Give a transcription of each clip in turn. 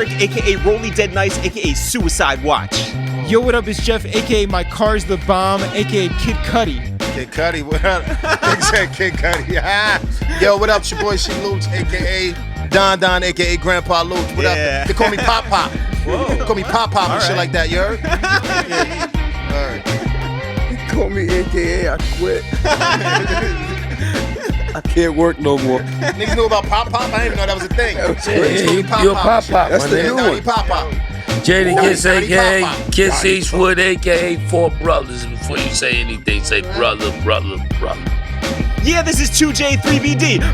Eric, a.k.a. Rolly Dead Nice, a.k.a. Suicide Watch. Yo, what up? It's Jeff, a.k.a. My Car's the Bomb, a.k.a. Kid Cudi. Kid Cudi, what up? He said Kid Cudi. Yo, what up? It's your boy Sheek Louch, a.k.a. Don, a.k.a. Grandpa Louch. What up? They call me Pop Pop. Whoa. They call me Pop Pop and shit like that, you heard? Yeah. All right. They call me a.k.a. I quit. I can't work no more. Niggas know about Pop Pop? I didn't even know that was a thing. You're Pop Pop. That's the new one. Pop Pop. Jadakiss, a.k.a. Kiss Eastwood, a.k.a. Four Brothers. Before you say anything, say brother. Yeah, this is 2J3BD. Yo,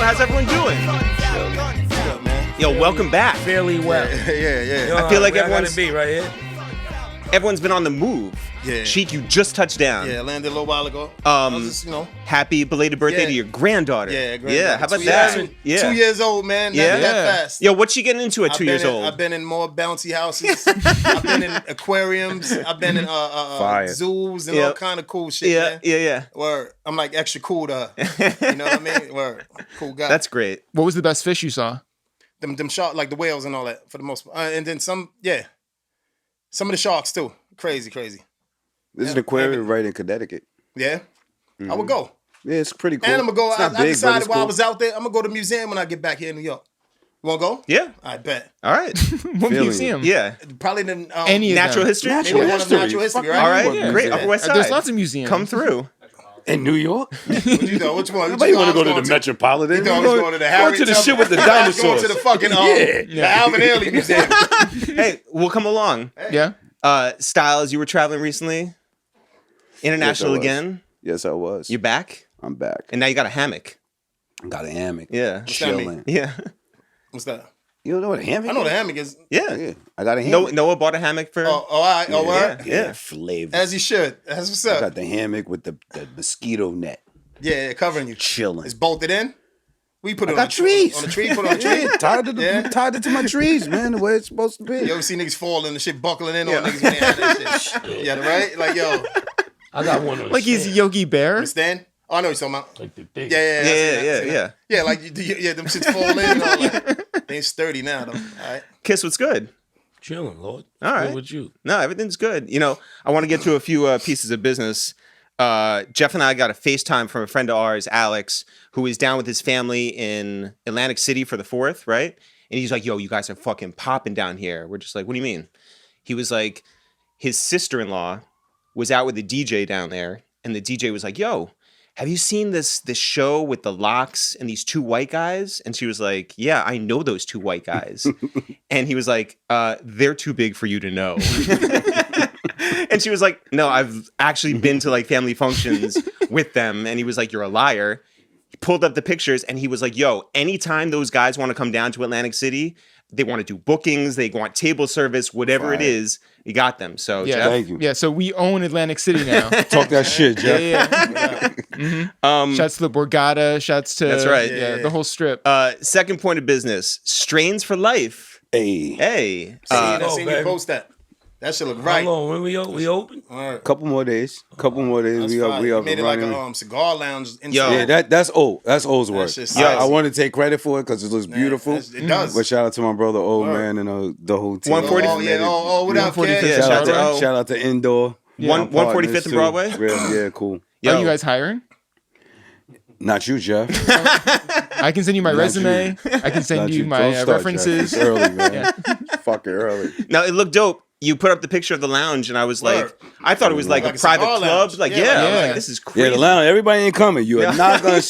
how's everyone doing? Yo, welcome back. Fairly well. Yeah. I feel like everyone's be right here. Everyone's been on the move. Yeah. Sheik, you just touched down. Yeah, landed a little while ago. I was just, happy belated birthday to your granddaughter. Yeah, granddaughter. Yeah, how about that? Yeah. 2 years old, man. Not that fast. Yo, what's she getting into at 2 years old? I've been in more bouncy houses. I've been in aquariums. I've been in zoos and all kind of cool shit, man. Yeah. Word. I'm like extra cool to her. You know what I mean? Word. Cool guy. That's great. What was the best fish you saw? Them sharks, like the whales and all that, for the most part. And then some of the sharks too. Crazy. This is an aquarium right in Connecticut. Yeah? I would go. Yeah, it's pretty cool. And I'm going to go. I big, decided while cool. I was out there, I'm going to go to the museum when I get back here in New York. You want to go? Yeah. I bet. All right. What museum? Yeah. Probably the Any natural history? Natural history, right? All right. Great. Upper West Side. There's lots of museums. Come through. In New York? Which one? Nobody want to go to the Metropolitan. You thought I was going to the Harry to the shit with the dinosaurs. Going to the fucking the Alvin Ailey Museum. Hey, we'll come along. Yeah. Styles, you were traveling recently? International again? Yes, I was. You back? I'm back. And now you got a hammock. Got a hammock. Yeah. Chilling. Yeah. What's that? You don't know what a hammock is? I know what a hammock is. Yeah. I got a hammock. Noah bought a hammock for... all right. Yeah. Flavor. As he should. That's what's up. I got the hammock with the mosquito net. Yeah, covering you. Chilling. It's bolted in? We put it got trees. On the tree? Put it on the tree? Tied it to my trees, man, the way it's supposed to be. You ever see niggas fall and the shit buckling in on niggas when they had that shit? Yeah, right? Like, yo. I got one on Like he's Yogi Bear? Understand? Oh, I know what you're talking about. Like the big. Yeah. Yeah, like, them shits fall in and all that. They ain't sturdy now, though. All right. Kiss, what's good? Chilling, Lord. All right. What with you? No, everything's good. I want to get to a few pieces of business. Jeff and I got a FaceTime from a friend of ours, Alex, who is down with his family in Atlantic City for the 4th, right? And he's like, yo, you guys are fucking popping down here. We're just like, what do you mean? He was like, his sister-in-law was out with a DJ down there, and the DJ was like, yo, have you seen this show with the locks and these two white guys? And she was like, yeah, I know those two white guys. And he was like, they're too big for you to know. And she was like, no, I've actually been to like family functions with them. And he was like, you're a liar. He pulled up the pictures and he was like, yo, anytime those guys want to come down to Atlantic City, they want to do bookings, they want table service, whatever it is, you got them. So yeah, Jeff, thank you. Yeah, so we own Atlantic City now. Talk that shit, Jeff. Yeah. Shouts to the Borgata, shouts to That's right. the whole strip. second point of business, strains for life. Hey. I seen you post that. That shit look right. How long? When we open? All right. Couple more days. We up made it like a cigar lounge. Yo. Yeah, that's old. That's O's work. just I want to take credit for it because it looks beautiful. It does. But shout out to my brother, old man, and the whole team. 140. What up, kid? Yeah, shout out to O. Shout out to Indoor. 145th and Broadway. Yeah, cool. Yo. Are you guys hiring? Not you, Jeff. I can send you my resume. I can send you my references. It's early, man. Fucking early. No, it looked dope. You put up the picture of the lounge, and I was like, I thought it was like a private club. Lounge. Like, Yeah. I'm like, this is crazy. Yeah, the lounge. Everybody ain't coming. You are not gonna.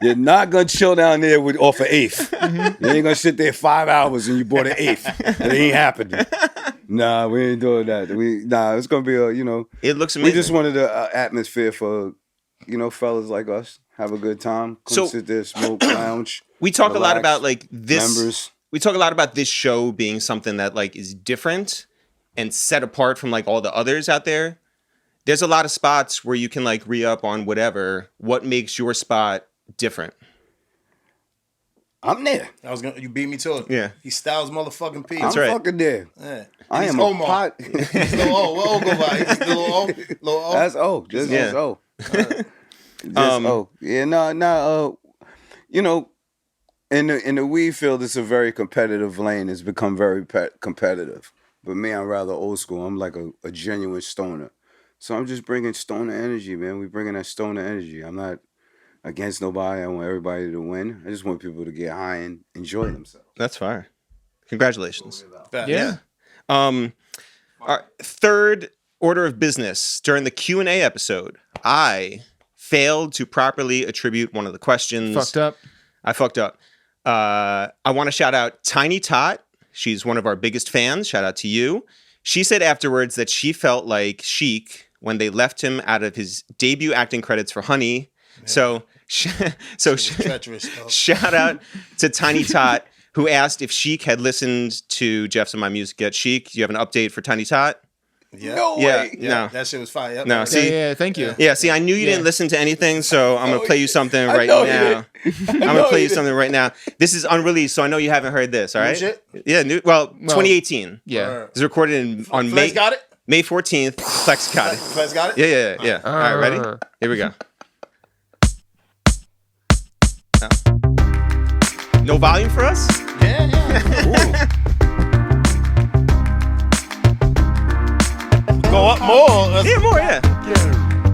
You're not gonna chill down there off an eighth. You ain't gonna sit there 5 hours and you bought an eighth. It ain't happening. Nah, we ain't doing that. It's gonna be It looks amazing. We just wanted an atmosphere for, fellas like us. Have a good time. Come sit there, smoke, lounge. We talk relax, a lot about like this. Members. We talk a lot about this show being something that like is different and set apart from like all the others out there. There's a lot of spots where you can like re-up on whatever. What makes your spot different? I'm there. You beat me to it. Yeah. He Styles motherfucking P. I'm right. fucking there. Yeah. I He's am Omar. a pot. He's Lil O. What O go by? He's Lil O. Lil O. That's O. Just O. Just O. Yeah, no. in the weed field, it's a very competitive lane. It's become very competitive. But me, I'm rather old school. I'm like a genuine stoner. So I'm just bringing stoner energy, man. We bringing that stoner energy. I'm not against nobody. I want everybody to win. I just want people to get high and enjoy themselves. That's fire. Congratulations. Yeah. Our third order of business. During the Q&A episode, I failed to properly attribute one of the questions. Fucked up. I fucked up. I want to shout out Tiny Tot. She's one of our biggest fans. Shout out to you. She said afterwards that she felt like Sheik when they left him out of his debut acting credits for Honey. Yeah. So shout out to Tiny Tot, who asked if Sheik had listened to Jeff's and my music yet. Sheik, do you have an update for Tiny Tot? Yeah. No way. Yeah, no. That shit was fire. Yep. No, see, Yeah, thank you. Yeah, see, I knew you didn't listen to anything, so I'm gonna play you something right now. I'm gonna play you something right now. This is unreleased, so I know you haven't heard this. All right? Shit? Yeah, 2018. Yeah. It was recorded on Flex got it? May 14th. Flex got it. Flex got it? Yeah. All right, ready? Here we go. Oh. No volume for us? Yeah. Go up more. Yeah, more, yeah.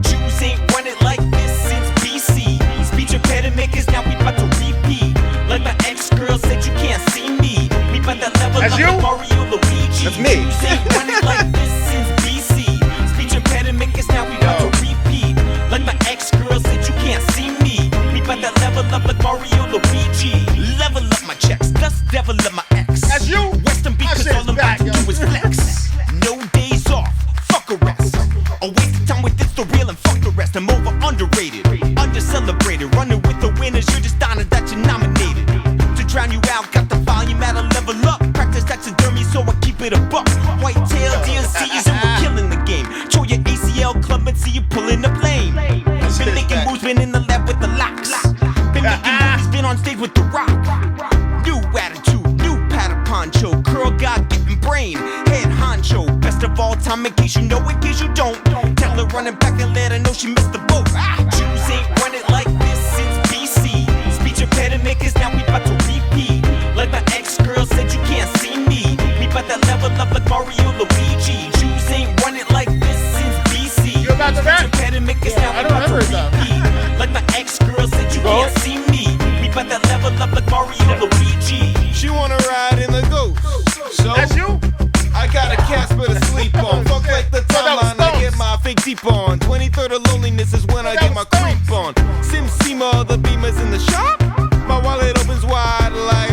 Jews ain't run it like this since BC. Speech impediment is now we about to repeat. Like my ex-girl said, you can't see me. We about to level That's up you? like Mario Luigi. That's me. Jews ain't run it like this since BC. Speech impediment is now we about to repeat. Like my ex-girl said, you can't see me. We about to level up like Mario Luigi. Level up my checks, dust devil up my ex. That's you? Western beat, cause all I'm about to do is flex. No days off. Fuck a rest. A waste of time with this the real and fuck the rest. I'm over underrated, under celebrated. Running with the winners, you're just honored that you're nominated. To drown you out, got the volume at a level up. Practice taxidermy, so I keep it a buck. White tail DNCs and we're killing the game. Show your ACL club and see you pulling the plane. Been making moves, been in the lab with the locks. Been making movies, been on stage with the rock. New attitude, new pattern poncho. Curl God getting brain, head honcho. Best of all time, in case you know, in case you don't. Tell her running back and let her know she missed the boat. Jews ain't run it like this since BC. Speech impediment is now we about to repeat. Like my ex-girl said, you can't see me. We about to level up like Mario Luigi. Jews ain't run it like this since BC. You about to rap? Speech impediment is now we I don't about to remember that. repeat. Like my ex-girl said, you can't see me. We about to level up like Mario Luigi. She wanna ride in the ghost. So That's you? I got a Casper to sleep on. Fuck like the timeline, I get my fake deep on. 23rd of loneliness is when I get my creep on. Sim Seema, the beamers in the shop. My wallet opens wide like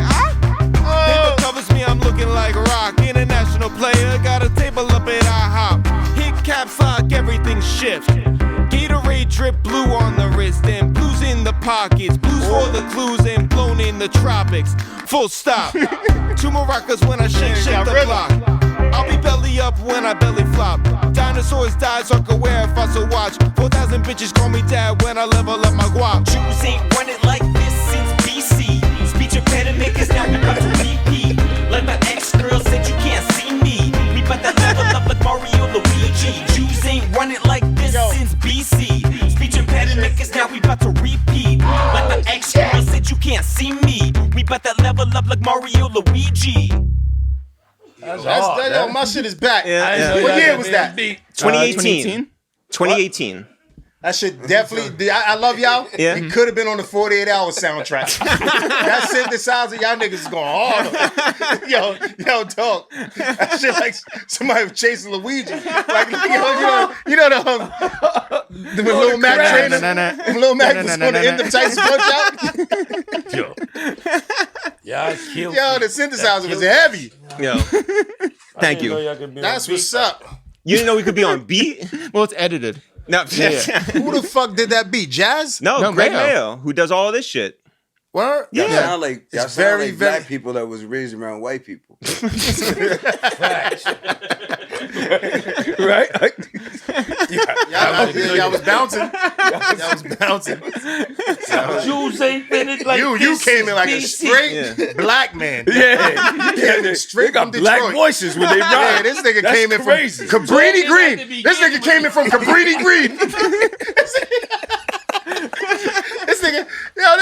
Paper covers me, I'm looking like rock. International player, got a table up at IHOP. Hit caps lock, everything shift. Gatorade drip blue on the wrist and blues in the pockets. Blues for the clues and blown in the tropics. Full stop. Two maracas when I shake the block. I'll be belly up when I belly flop. Dinosaurs die, so I can wear a fossil watch. 4,000 bitches call me dad when I level up my guap. Jews ain't run it like this since BC. Speech impediment is now we about to repeat. Like my ex-girl said, you can't see me. We about to level up like Mario Luigi. Jews ain't run it like this since BC. Speech impediment is now we about to repeat. Like my ex-girl said, you can't see me. We about to level up like Mario Luigi. Yo, my shit is back. Yeah. What year was that? 2018. 2018. That shit definitely. I love y'all. Yeah. It could have been on the 48-hour soundtrack. That synthesizer, y'all niggas is going hard. Yo, dog. That shit like somebody was chasing Luigi. Like, you know the little Mac trainer. The little Mac was going to end the Tyson punch out. Y'all killed Yo, the synthesizer was heavy. Yo. Thank you. That's what's up. You didn't know we could be on beat? Well, it's edited. No, Who the fuck did that beat? Jazz? no, Greg Mayo. Mayo, who does all this shit. Word? Yeah. Y'all sound like, y'all It's sound very, like very- black people that was raised around white people. Right? Y'all was bouncing. Y'all was bouncing. Jews ain't finished like You this came in like a since straight black man. Yeah. Yeah, straight They got from black Detroit. voices when they Yeah, ride. this nigga That's came in crazy. from Cabrini So they had to Green. be This nigga getting came in from Cabrini Green. This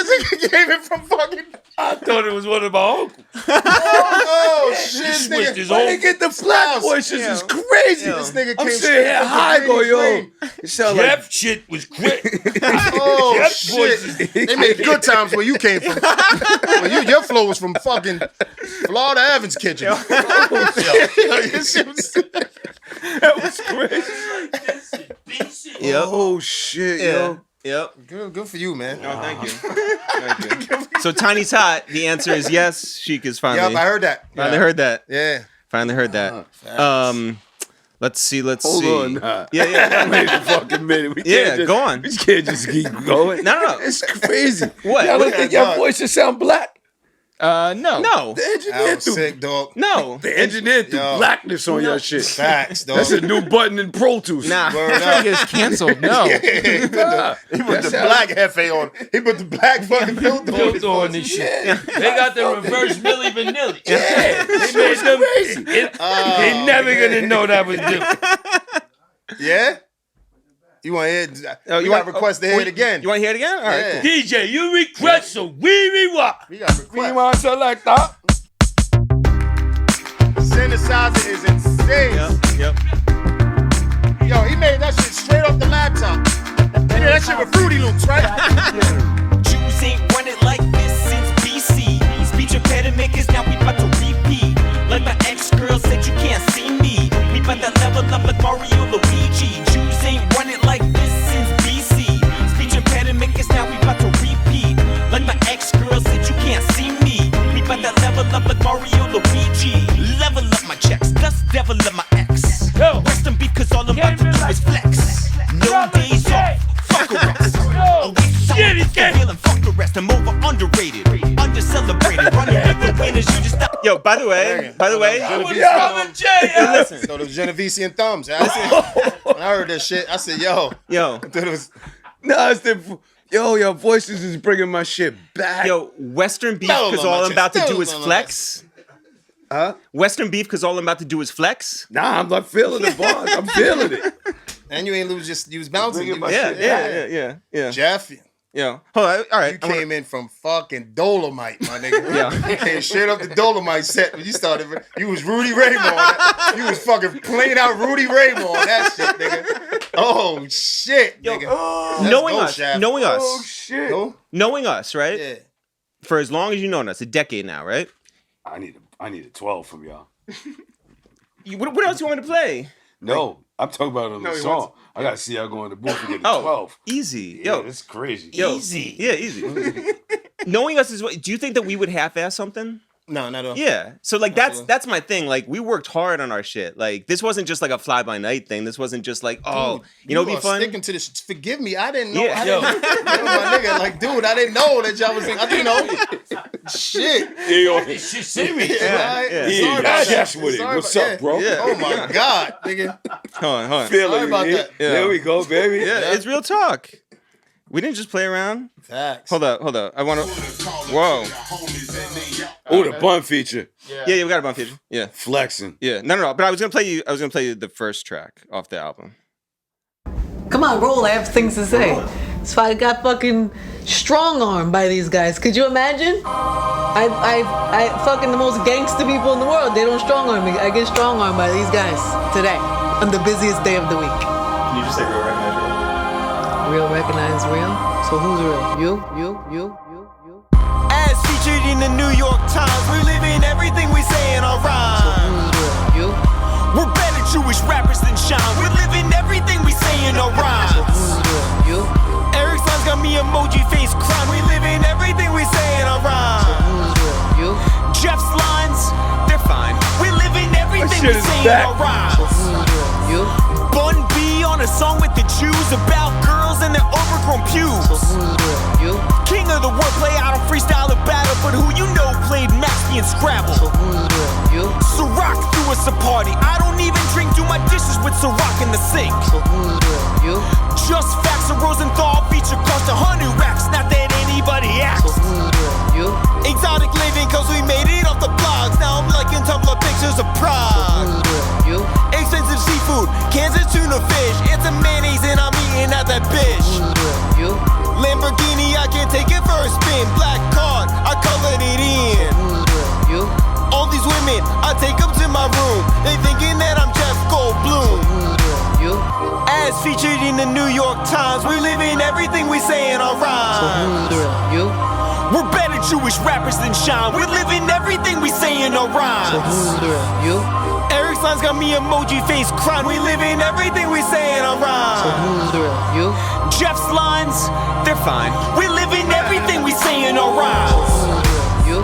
nigga came in from fucking. I thought it was one of my uncles. Oh shit! Switched his Why whole. they get the flat voices? It's crazy. This nigga I'm came sitting straight here from high the going, yo. green It sound like Jeff shit was quick. Oh Jeff shit! voices. They made good times where you came from. Well, your flow was from fucking Florida Evans kitchen. that was crazy. Yep. Oh shit, Yeah. yo. Yep. Good for you, man. Oh, thank you. Thank you. So Tiny's hot. The answer is yes. Sheik is finally. Yep, I heard that. Finally heard that. Yeah. Finally heard that. Let's see. Hold on. Nah. Yeah. Wait a fucking minute. We Yeah, can't just, go on. We can't just keep going. No. It's crazy. What? Y'all don't What? think your voices sound black? No. No. The engineer I was threw, sick, dog. No. the engineer threw Yo. blackness on your shit. Facts, dog. That's a new button in Pro Tools. Nah. Word Trying up. to get us canceled. No. He put the black hefe on. He put the black fucking filter on. Built on this shit. They got the reverse Milli Vanilli. Yeah, They made them. They never gonna know that was different. Yeah? You want to hear? You got request to hear it again. You want to hear it again? All right. Yeah. Cool. DJ, you request so we what? We got You request. want to select that? Synthesizer is insane. Yep. Yo, he made that shit straight off the laptop. He did that shit with Fruity Loops, right? Jews ain't run it like this since BC. Speech impediment is now we about to repeat. Like my ex-girl said, you can't see me. We about to level up like Mario Luigi. Jews ain't run it like this since BC. Speech impediment is now we about to repeat. Like my ex-girl said, you can't see me. We about to level up like Mario Luigi. Level up my checks, dust devil of my ex. Rest them because all I'm about to do is flex. No days off, fuck arrest. Fuck the rest, I'm over underrated, under celebrated, running with the winners. You just stop. Yo, by the way, Listen. So the Genovesian thumbs. When I heard that shit, I said, yo. yo, I thought it was Nah, it's the your voices is bringing my shit back. yo, Western beef Still because on all my I'm about to chest, do is still on my flex. Huh? Western beef because all I'm about to do is flex. Nah, I'm not feeling the bars. I'm feeling it. and you ain't lose, just you was bouncing. Bringing You my was- shit Yeah. Jeff, Yo, hold on. All right. you came in from fucking Dolomite, my nigga. Yeah. You came straight up the Dolomite set when you started. You was Rudy Raymond. You was fucking playing out Rudy Raymond on that shit, nigga. Oh shit, nigga. Let's knowing go, us, Shaft. knowing us, Oh shit. No? knowing us, right? Yeah. For as long as you known us, a decade now, right? I need a 12 from y'all. What else you want to play? No, I'm talking about on the he song. wants- I gotta see y'all go in the booth and get a Oh, 12. easy. Yo, Yo, it's crazy. yo, Easy. Yeah, easy. Knowing us is what. Do you think that we would half-ass something? No, not at all. Yeah. So like Absolutely. that's my thing. Like we worked hard on our shit. Like this wasn't just like a fly-by-night thing. This wasn't just like Dude, you know, it'd be are fun. Sticking to this. Forgive me, I didn't know. Yeah. I didn't know, my nigga. Like, dude, I didn't know that y'all was. I didn't know. Shit. This shit serious. Right? yeah. Sorry Yeah, about that's that. with it. Sorry What's about- up, bro? Yeah. Oh my god, nigga. Hold on. Feeling Sorry about it. that. Yeah. There we go, baby. Yeah, it's real talk. We didn't just play around. Facts. Hold up. I want to. Whoa. Oh, the bun feature. Yeah, we got a bunch of Yeah. Flexing. Yeah. No. But I was gonna play you the first track off the album. Come on, roll. I have things to say. So I got fucking strong armed by these guys. Could you imagine? I fucking the most gangster people in the world. They don't strong arm me. I get strong armed by these guys today on the busiest day of the week. Can you just say real recognize real? Real recognize real. So who's real? You. As featured in the New York Times, we live in everything we say in our So rhyme. who's real? You. We're better Jewish rappers than Sean. We live in everything we say in our So rhymes. who's real? You. Eric's lines got me emoji face crying. We live in everything we say in our So rhyme. who's real? You. Jeff's lines, they're fine. We live in everything we shit is say in back. our So rhymes. who's real? You. Bun B on a song with the Jews about girls and their overgrown So pubes. who's real? You. King of the wordplay, I don't freestyle a battle, but who you know played Maxi and Scrabble. So who's real? You. Ciroc threw us a party. I don't even drink, do my dishes with Ciroc in the sink. So who's real? You. Just facts of Rosenthal feature cost 100 racks, not that anybody So asks. who's real? You. Exotic living cause we made it off the blogs. Now I'm liking Tumblr pictures of Prague. Who's real? You. Expensive seafood, cans of tuna fish. It's a mayonnaise and I'm eating out that bitch. Who's real? You. Lamborghini, I can take it for a spin. was featured in the New York Times. We live in everything we say in our rhymes. So who's the real? You? We're better Jewish rappers than Sean. We live in everything we say in our rhymes. So who's the real? You? Eric's lines got me emoji face crying. We live in everything we say in our rhymes. So who's the real? You? Jeff's lines, they're fine. We live in everything we say in our rhymes. So who's the real? You?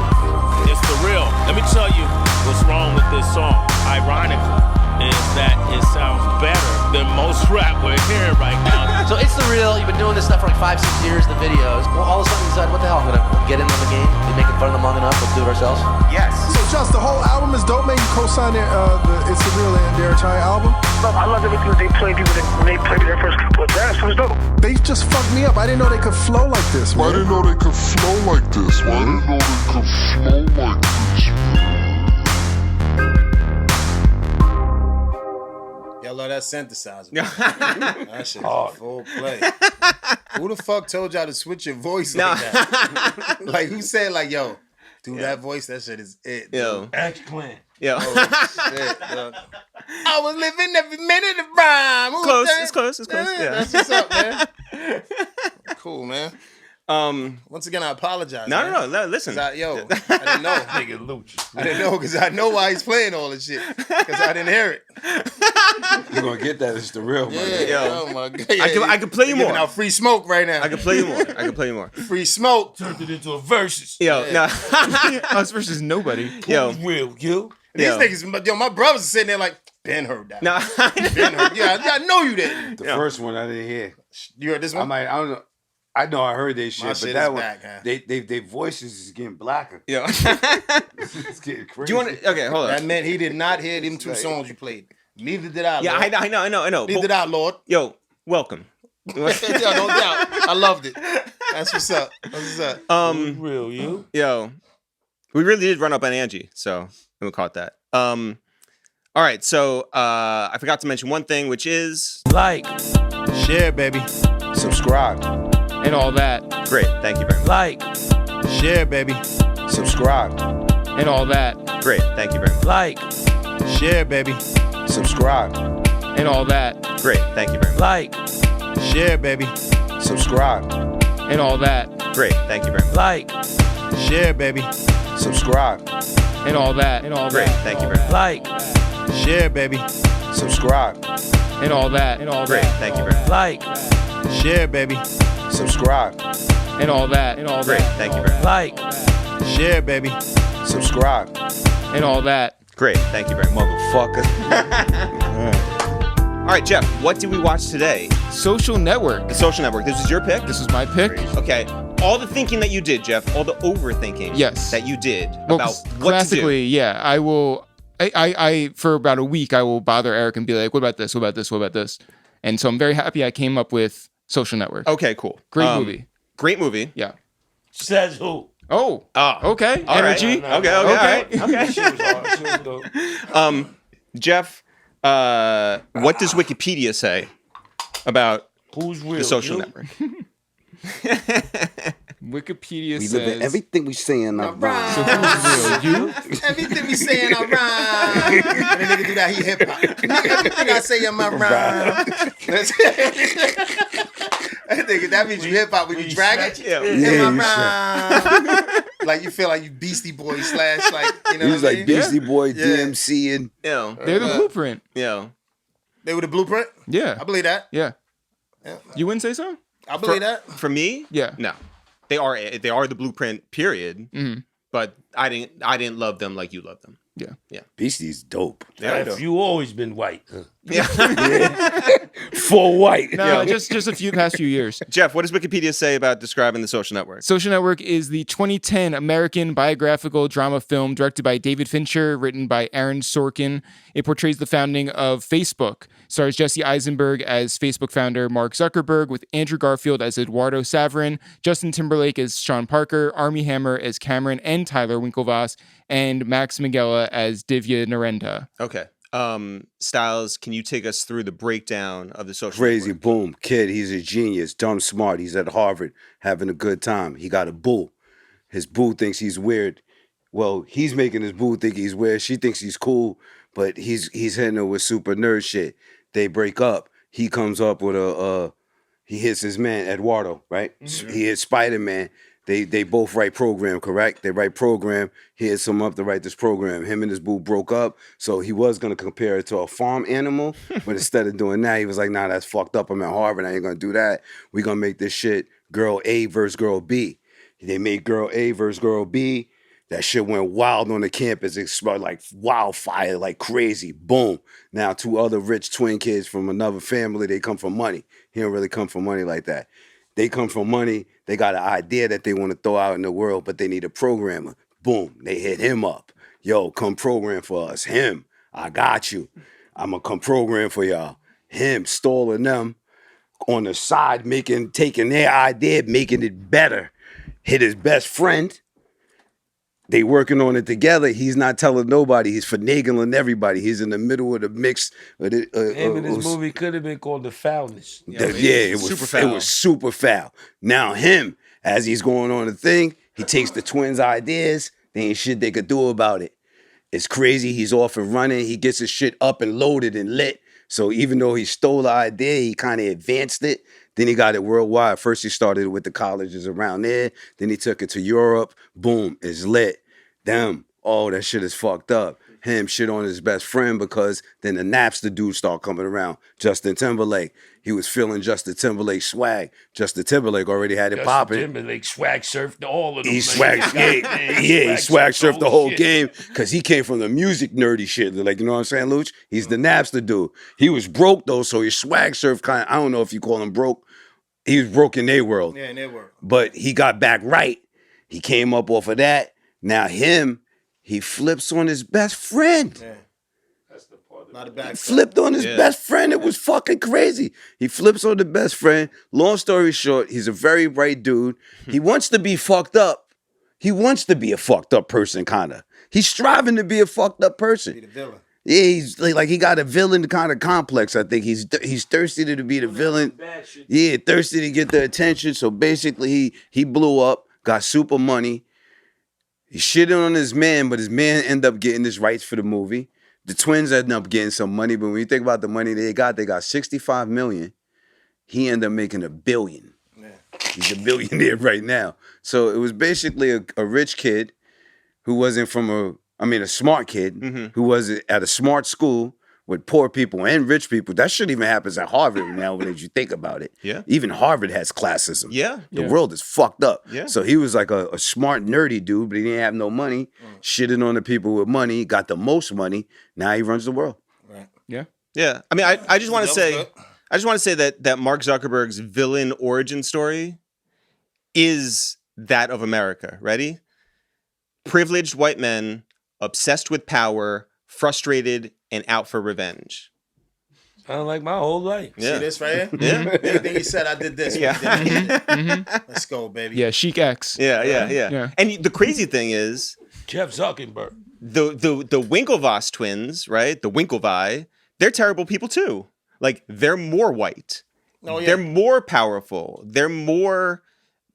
It's the real. Let me tell you what's wrong with this song. Ironically, is that it sounds better than most rap we're hearing right now. So it's the real. You've been doing this stuff for like 5-6 years, the videos. Well, all of a sudden you decide, what the hell, I'm gonna get in on the game. Been making fun of them long enough, let's do it ourselves. Yes. So just the whole album is dope, man. You co-signed the It's the Real and their entire album. I love everything that they play people when they played their first couple of tracks. It was dope. They just fucked me up. I didn't know they could flow like this, man. I didn't know they could flow like this, man. Y'all love that synthesizer. That shit is full play. Who the fuck told y'all to switch your voice like that? Like, who said, like, yo, do that voice? That shit is it. Yo. Eggplant. Yo. Oh, shit, yo. I was living every minute of rhyme. Close. It's close. Yeah. That's what's up, man. Cool, man. Once again, I apologize. No. Listen. I didn't know. Nigga Louch. I didn't know because I know why he's playing all this shit. Because I didn't hear it. You're gonna get that. It's the real one. Yeah. Oh my god. I could play you more. Giving out free smoke right now. I could play you more. Free smoke. Turned it into a versus. Yo, no. Us versus nobody. Yo. Who's real, you? These niggas, yo, my brothers are sitting there like, Ben heard that. No. Ben heard. Yeah, I know you didn't. The first one I didn't hear. You heard this one? I don't know. I know I heard their shit, but shit that is one, back, huh? they voices is getting blacker. Yo. It's getting crazy. Do you want to? Okay, hold on. That meant he did not hear them two songs you played. Neither did I. Yeah, Lord. I know. Neither did I, Lord. Yo, welcome. Yo, no doubt. I loved it. That's what's up. That's what's up. Real, you? Yo, we really did run up on Angie, so we'll call it that. All right, so I forgot to mention one thing, which is Like, Share, baby. Subscribe. And all that. great. Thank you very much. like, Share, baby. Subscribe. And all that. Great. Thank you very much. like, Share, baby. Subscribe. And all that. Great. Thank you very much. like, Share, baby. Subscribe. And all that. Great. Thank you very much. like, Share, baby. Subscribe. And all that. And all Great. that. Thank you very much. like, Share, baby. Subscribe. And all that. And all Great. that. Thank you very much. like, Share, baby. Subscribe. And all that. And all Great. that. Thank you very much. like, Share, baby. Subscribe. And all that. Great. Thank you very much. Motherfucker. All right, Jeff, what did we watch today? Social Network. The Social Network. This was your pick? This was my pick. Okay. All the thinking that you did, Jeff, all the overthinking Yes. that you did Well, about what to do. classically, yeah, I will. I for about a week, I will bother Eric and be like, "What about this? What about this? What about this?" And so I'm very happy I came up with Social Network. Okay, cool. Great movie. Great movie. Yeah. says who? Oh. Okay. All right. Energy. Okay. All right. Okay. She was hard. She was dope. Jeff, what does Wikipedia say about Who's real? the Social you? Network? Wikipedia We says. live in everything we say in our rhyme. So who's real? You? Everything we say in our rhyme. When a nigga do that, he hip hop. Everything I say in my rhyme. That means you hip hop when you drag it. Yeah. In my rhyme. Like you feel like you Beastie Boy / like, you know. He was what I like mean? Beastie Boy, Yeah. DMC, and Yeah. They're the blueprint. Yeah. They were the blueprint. Yeah. I believe that. Yeah. Yeah. You wouldn't say so? I believe that. For me? Yeah. No. They are the blueprint, period. Mm-hmm. But I didn't love them like you love them. Yeah. Beastie's dope. Yeah. You always been white. Huh? Yeah. Full white. No, just a past few years. Jeff, what does Wikipedia say about describing the Social Network? Social Network is the 2010 American biographical drama film directed by David Fincher, written by Aaron Sorkin. It portrays the founding of Facebook. Stars Jesse Eisenberg as Facebook founder Mark Zuckerberg, with Andrew Garfield as Eduardo Saverin, Justin Timberlake as Sean Parker, Armie Hammer as Cameron and Tyler Winklevoss, and Max Minghella as Divya Narendra. Okay. Styles, can you take us through the breakdown of the Social Crazy, Network? boom, kid, he's a genius, dumb smart. He's at Harvard having a good time. He got a boo. His boo thinks he's weird. Well, he's making his boo think he's weird. She thinks he's cool, but he's hitting her with super nerd shit. They break up. he comes up with he hits his man Eduardo, right? He hits Spider-Man. They both write program, correct? They write program. He hits him up to write this program. Him and his boo broke up, so he was gonna compare it to a farm animal, but instead of doing that, he was like, nah, that's fucked up. I'm at Harvard. I ain't gonna do that. We gonna make this shit girl A versus girl B. They made girl A versus girl B. That shit went wild on the campus. It smelled like wildfire, like crazy. Boom. Now 2 other rich twin kids from another family, they come from money. He don't really come from money like that. They come from money. They got an idea that they want to throw out in the world, but they need a programmer. Boom. They hit him up. Yo, come program for us. Him. I got you. I'm going to come program for y'all. Him stalling them on the side, taking their idea, making it better. Hit his best friend. They working on it together. He's not telling nobody. He's finagling everybody. He's in the middle of the mix. Him in this movie could have been called The Foulness. It was super foul. It was super foul. Now him, as he's going on the thing, he takes the twins' ideas. There ain't shit they could do about it. It's crazy. He's off and running. He gets his shit up and loaded and lit. So even though he stole the idea, he kind of advanced it. Then he got it worldwide. First he started with the colleges around there. Then he took it to Europe. Boom, it's lit. Them, oh, that shit is fucked up. Him shit on his best friend because then the Napster dude start coming around. Justin Timberlake. He was feeling Justin Timberlake swag. Justin Timberlake already had it popping. Justin Timberlake swag surfed all of them. He swag surfed the whole game because he came from the music nerdy shit. Like, you know what I'm saying, Louch? He's the Napster dude. He was broke though, so his swag surf kind of, I don't know if you call him broke. He was broke in their world. Yeah, in their world. But he got back right. He came up off of that. Now he flips on his best friend. Yeah. That's the part. Not a back. He flipped on his best friend. It was fucking crazy. He flips on the best friend. Long story short, he's a very bright dude. He wants to be fucked up. He wants to be a fucked up person, kind of. He's striving to be a fucked up person. Be the villain. Yeah, he's like he got a villain kind of complex. I think he's thirsty to be the villain. Yeah, thirsty to get the attention. So basically, he blew up, got super money. He shitted on his man, but his man ended up getting his rights for the movie. The twins ended up getting some money, but when you think about the money they got $65 million. He ended up making $1 billion. Yeah. He's a billionaire right now. So it was basically a rich kid who wasn't from a smart kid who was at a smart school with poor people and rich people. That shit even happens at Harvard now when you think about it. Yeah. Even Harvard has classism. Yeah. The world is fucked up. Yeah. So he was like a smart, nerdy dude, but he didn't have no money. Shitting on the people with money, got the most money. Now he runs the world. Right. Yeah. Yeah. I mean, I just want to say that Mark Zuckerberg's villain origin story is that of America. Ready? Privileged white men, obsessed with power, frustrated, and out for revenge. Sound like my whole life. Yeah. See this right here? Yeah. Everything he said, I did this. Yeah. Let's go, baby. Yeah, Sheik X. Yeah. And the crazy thing is, Jeff Zuckerberg. The Winklevoss twins, right? The Winklevi, they're terrible people too. Like, they're more white. Oh, yeah. They're more powerful. They're more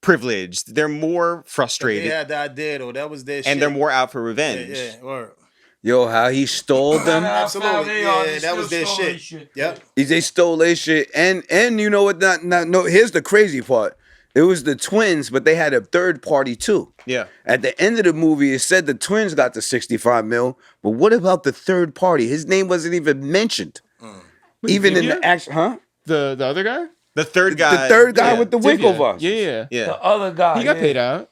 privileged. They're more frustrated. They had the idea, though. That was their shit. And they're more out for revenge. Yeah, word. Yo, how he stole them. Absolutely. Yeah, that was their shit. Yep. They stole their shit. And you know what? No, here's the crazy part. It was the twins, but they had a third party too. Yeah. At the end of the movie, it said the twins got the 65 mil, but what about the third party? His name wasn't even mentioned. Even in the action, huh? The other guy? The third guy. The third guy with the Winklevoss. Yeah. The other guy. He got paid out.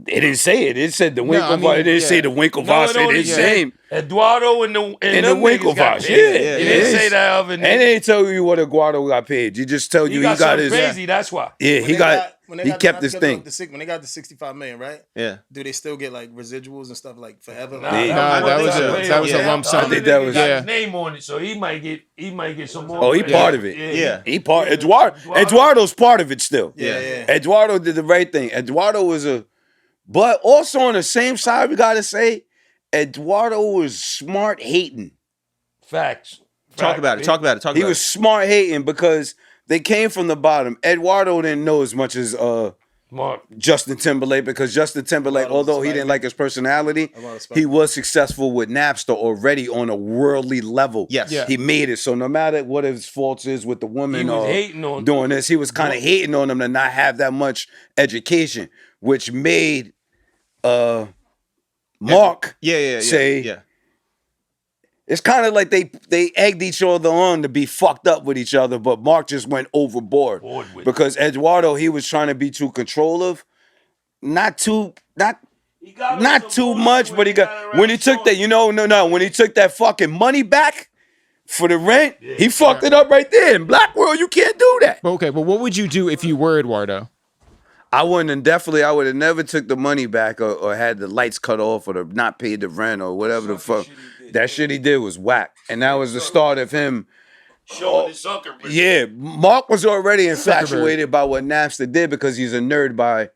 It didn't say it. It said the Winklevoss. No, I mean, it didn't say the Winklevoss. No, It didn't say him. Eduardo and the Winklevoss. Yeah. It didn't say that other name. And they didn't tell you what Eduardo got paid. You just tell you he got his. Crazy. That's why. Yeah, he kept his thing. When they got the 65 million, right? Yeah. Do they still get like residuals and stuff like forever? That was a lump sum. I think that was his name on it, so he might get some more. Oh, he part of it. Yeah. He part. Eduardo's part of it still. Yeah. Eduardo did the right thing. Eduardo was but also on the same side, we gotta say, Eduardo was smart hating. Facts. Talk about it. He was smart hating because they came from the bottom. Eduardo didn't know as much as Justin Timberlake, because Justin Timberlake, although he didn't like his personality, he was successful with Napster already on a worldly level. Yes. He made it. So no matter what his faults is with the woman He was or hating on doing this, he was kind of hating on them to not have that much education, which made Mark say, it's kind of like they egged each other on to be fucked up with each other, but Mark just went overboard because Eduardo, he was trying to be too controlling, not too much, but when he took that, when he took that fucking money back for the rent, he fucked it up right there. In Black World, you can't do that. Okay, but what would you do if you were Eduardo? I would have never took the money back or had the lights cut off or not paid the rent or whatever the fuck. That shit he did was whack. And that was the start of him. Yeah, Mark was already infatuated by what Napster did because he's a nerd by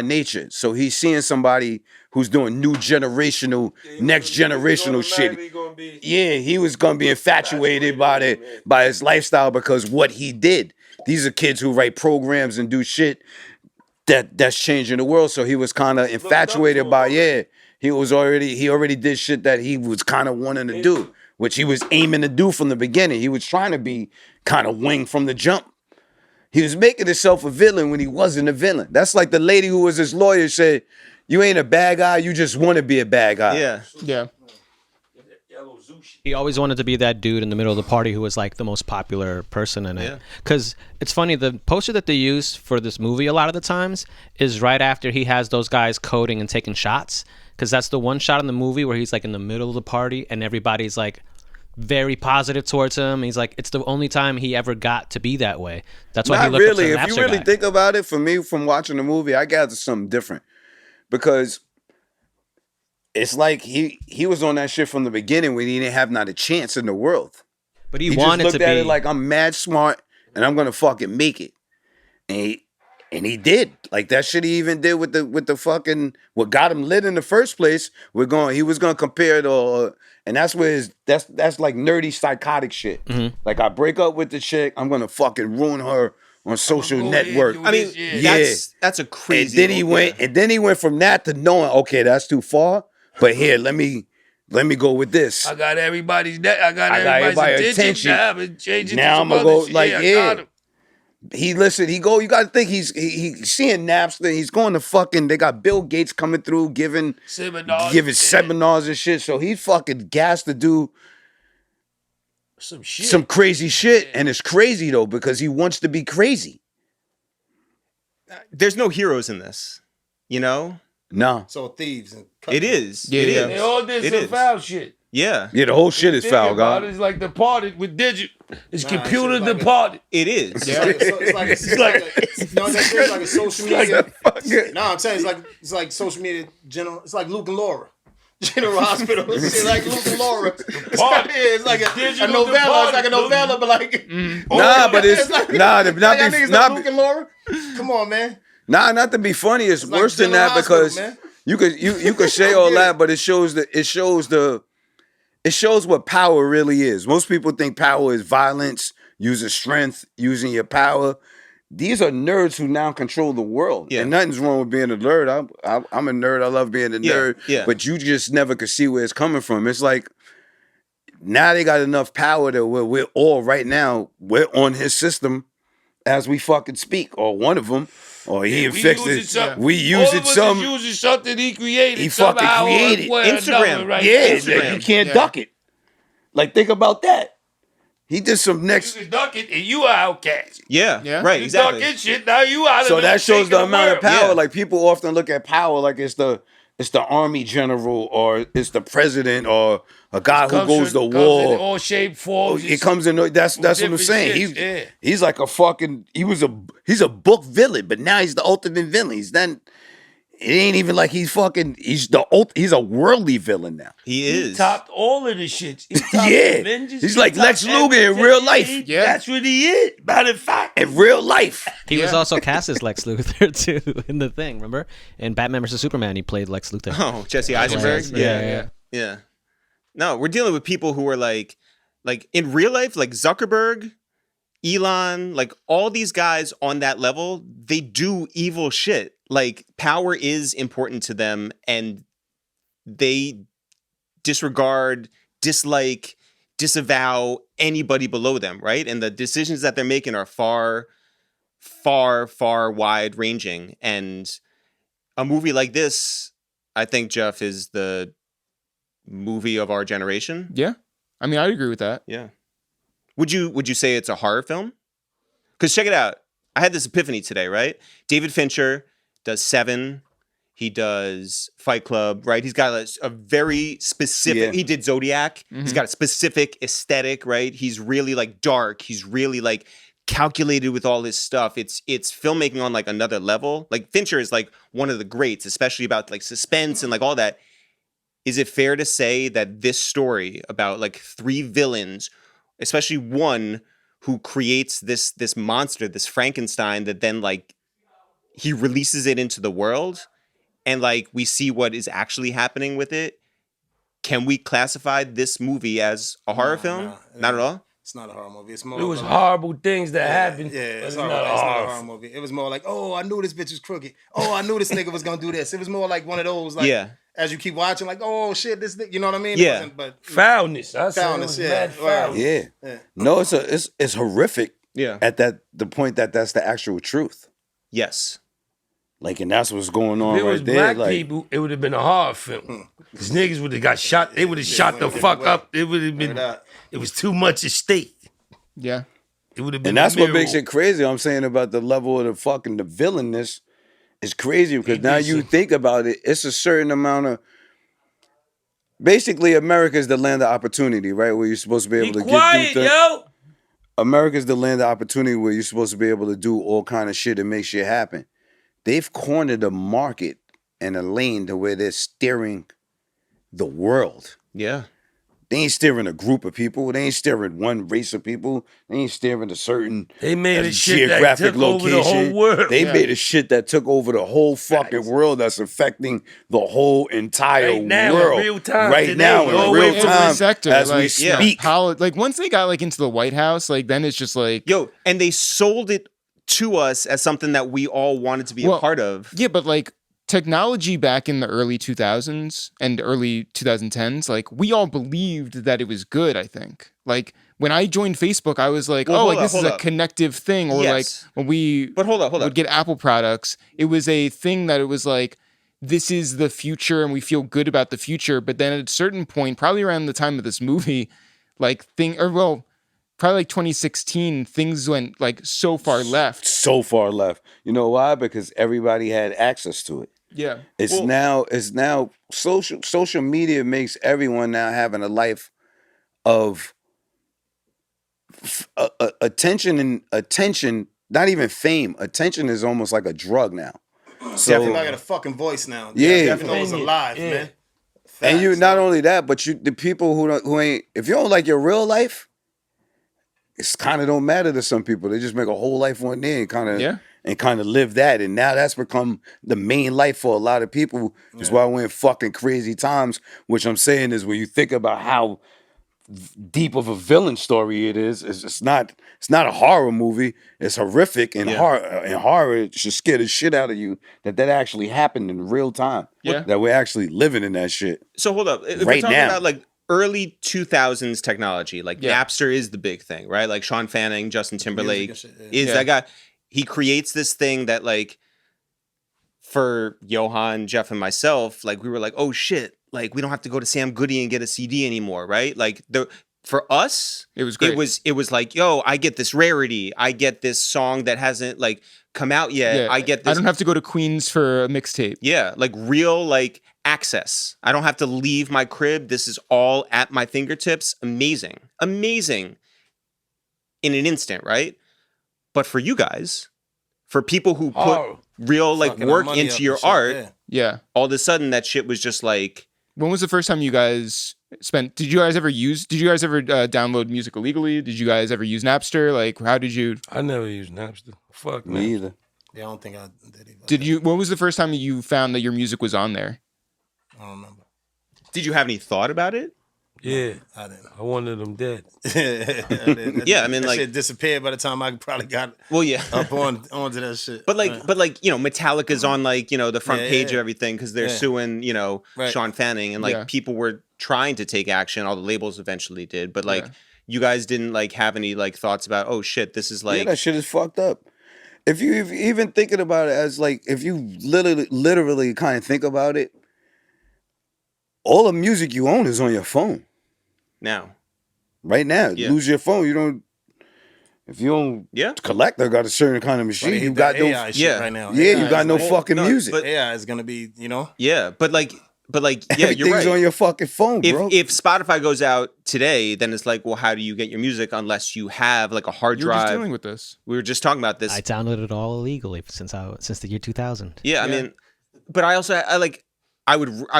nature. So he's seeing somebody who's doing next generational shit. Yeah, he was gonna be infatuated by his lifestyle because what he did. These are kids who write programs and do shit that's changing the world. So he was kind of infatuated by he already did shit that he was kind of wanting to do, which he was aiming to do from the beginning. He was trying to be kind of wing from the jump. He was making himself a villain when he wasn't a villain. That's like the lady who was his lawyer said, you ain't a bad guy, you just want to be a bad guy. Yeah. He always wanted to be that dude in the middle of the party who was like the most popular person in it. Because it's funny, the poster that they use for this movie a lot of the times is right after he has those guys coding and taking shots. Because that's the one shot in the movie where he's like in the middle of the party and everybody's like very positive towards him. He's like, it's the only time he ever got to be that way. That's why he looked up to the If you really think about it, for me, from watching the movie, I gathered something different. Because it's like he was on that shit from the beginning when he didn't have not a chance in the world. But he just wanted looked to at be it like, I'm mad smart and I'm gonna fucking make it. And he did. Like that shit he even did with the fucking what got him lit in the first place. He was gonna compare it and that's where that's like nerdy psychotic shit. Mm-hmm. Like I break up with the chick, I'm gonna fucking ruin her on social network. I mean, that's a crazy. And then he went from that to knowing, okay, that's too far. But here, let me go with this. I got everybody's everybody's attention. Now I'm gonna go like He listened. You got to think he's seeing Napster. He's going to fucking. They got Bill Gates coming through giving seminars and shit. So he's fucking gassed to do some crazy shit, and it's crazy though because he wants to be crazy. There's no heroes in this, you know. No. So thieves and it is. Yeah, it is. They all did some foul shit. Yeah. Yeah, the whole shit is foul, God. It's like Departed with Digit. It's computer Departed. It is. Yeah. It's like a social media. No, I'm saying it's like social media general. It's like Luke and Laura. General Hospital. It's like Luke and Laura. It's like a novella. It's like a novella, but like but it's like, not Luke and Laura. Come on, man. Nah, not to be funny. It's like worse than General that because Hospital, you could say all that, but it shows what power really is. Most people think power is violence, using strength, using your power. These are nerds who now control the world. Yeah. And nothing's wrong with being a nerd. I'm a nerd. I love being a nerd. Yeah. But you just never could see where it's coming from. It's like now they got enough power that we're all right now, we're on his system as we fucking speak, or one of them. Or he fixed it. We use it some. Using something he created. He fucking created Instagram, right? Yeah, Instagram. You can't duck it. Like think about that. He did some next. You can duck it, and you are outcast. Yeah. Right. You Exactly. ducking shit. Now you out of So that shows the amount of power. Yeah. Like people often look at power like it's the army general or it's the president or a guy who goes to war. In all shape, forms. It comes in. That's what I'm saying. He's like a fucking. He's a book villain, but now he's the ultimate villain. It ain't even like he's a worldly villain now. He is. He topped all of the shits. He topped Avengers. He's like Lex Luger in real life. That's what he is. Matter of fact, in real life. He was also cast as Lex Luthor too in the thing. Remember in Batman vs Superman, he played Lex Luthor. Oh, Jesse Eisenberg. Yeah. No, we're dealing with people who are like in real life, like Zuckerberg Elon, like all these guys on that level, they do evil shit. Like power is important to them, and they disregard, dislike, disavow anybody below them, right? And the decisions that they're making are far, far, far wide ranging. And a movie like this, I think, Jeff, is the movie of our generation. Yeah. I mean, I'd agree with that. Yeah. Would you say it's a horror film? Because check it out. I had this epiphany today, right? David Fincher does Seven. He does Fight Club, right? He's got a very specific, Yeah. he did Zodiac. He's got a specific aesthetic, right? He's really like dark. He's really like calculated with all his stuff. It's filmmaking on like another level. Like Fincher is like one of the greats, especially about like suspense and like all that. Is it fair to say that this story about like three villains, especially one who creates this monster, this Frankenstein, that then like he releases it into the world, and like we see what is actually happening with it? Can we classify this movie as a horror film? Not at all. It's not a horror movie. It's more. It was like, horrible things that happened. Yeah, It's it's not a horror movie. It was more like, oh, I knew this bitch was crooked. Oh, I knew this nigga was gonna do this. It was more like one of those, like, as you keep watching, like, oh shit, this, you know what I mean? Yeah. It wasn't, but Foulness. I said it foulness. was Yeah, mad foulness. Yeah. No, it's horrific. Yeah. At the point that's the actual truth. Yes. Like, and that's what's going on If it right was there. black Like, people, it would have been a horror film. Because niggas would have got shot. They would have shot the fuck up. It would have been. It was too much at stake. Yeah. It would have been. and that's a what makes mural. it crazy. I'm saying about the level of the villainness is crazy because now you think about it, it's a certain amount of. Basically, America is the land of opportunity, right? Where you're supposed to be able to Quiet, do things. yo. America's the land of opportunity where you're supposed to be able to do all kind of shit and make shit happen. They've cornered a market and a lane to where they're steering the world. Yeah. They ain't steering a group of people. They ain't steering one race of people. They ain't steering a certain They made a shit that geographic took over the whole world. They made a shit that took over the whole fucking world that's affecting the whole entire Right now, in world. real time, right today, now, in all real over time, sector, as we like, speak. Like once they got like into the White House, like then it's just like Yo, and they sold it to us as something that we all wanted to be a part of. Yeah, but like technology back in the early 2000s and early 2010s, like we all believed that it was good, I think. Like when I joined Facebook, I was like, Well, this is a connective thing. Or Yes. like when we would get Apple products, it was a thing that it was like, this is the future and we feel good about the future. But then at a certain point, probably around the time of this movie, probably like 2016, things went like so far left. So far left. You know why? Because everybody had access to it. Yeah. It's now social media makes everyone now having a life of attention, not even fame. Attention is almost like a drug now. So Definitely got a fucking voice now. Yeah. Definitely knows alive, man. and you not only that, but the people who ain't, if you don't like your real life, it's kind of don't matter to some people. They just make a whole life on there and kind of live that. And now that's become the main life for a lot of people. That's why we're in fucking crazy times. Which I'm saying is when you think about how deep of a villain story it is, it's not a horror movie. It's horrific and horror should scare the shit out of you that actually happened in real time. Yeah. That we're actually living in that shit. So hold up. If Right we're talking now. about like early 2000s technology, like Napster is the big thing, right? Like Sean Fanning, Justin Timberlake is that guy. He creates this thing that like for Johan, Jeff, and myself, like we were like, oh shit, like we don't have to go to Sam Goody and get a CD anymore, right? Like for us, it was great. It was like, yo, I get this rarity. I get this song that hasn't like come out yet. Yeah, I get this. I don't have to go to Queens for a mixtape. Yeah, like real like access. I don't have to leave my crib. This is all at my fingertips. Amazing. Amazing. In an instant, right? But for you guys, for people who put real like Fucking work money into up your and shit, art, Yeah. all of a sudden that shit was just like. When was the first time you guys did you guys ever download music illegally? Did you guys ever use Napster? Like, how did you? I never used Napster. Fuck Me either. Yeah, I don't think I did either. Did you? When was the first time you found that your music was on there? I don't remember. Did you have any thought about it? Yeah, I didn't. I wanted them dead. Yeah, I mean, that like shit disappeared by the time I probably got up onto that shit. But like you know, Metallica's on like you know the front page of everything because they're suing you know Sean Fanning and like people were trying to take action. All the labels eventually did, but like you guys didn't like have any like thoughts about oh shit, this is like that shit is fucked up. If you even thinking about it as like if you literally kind of think about it, all the music you own is on your phone. Now. Right now. Lose your phone, you don't if you don't collector got a certain kind of machine, you got no AI shit right now. Yeah, you got no fucking music. But AI is gonna be, you know? Yeah, but like yeah, you're right. Everything's on your fucking phone, bro. If Spotify goes out today, then it's like, well, how do you get your music unless you have like a hard drive? You're just dealing with this. We were just talking about this. I downloaded it all illegally since the year 2000. Yeah, I mean, but I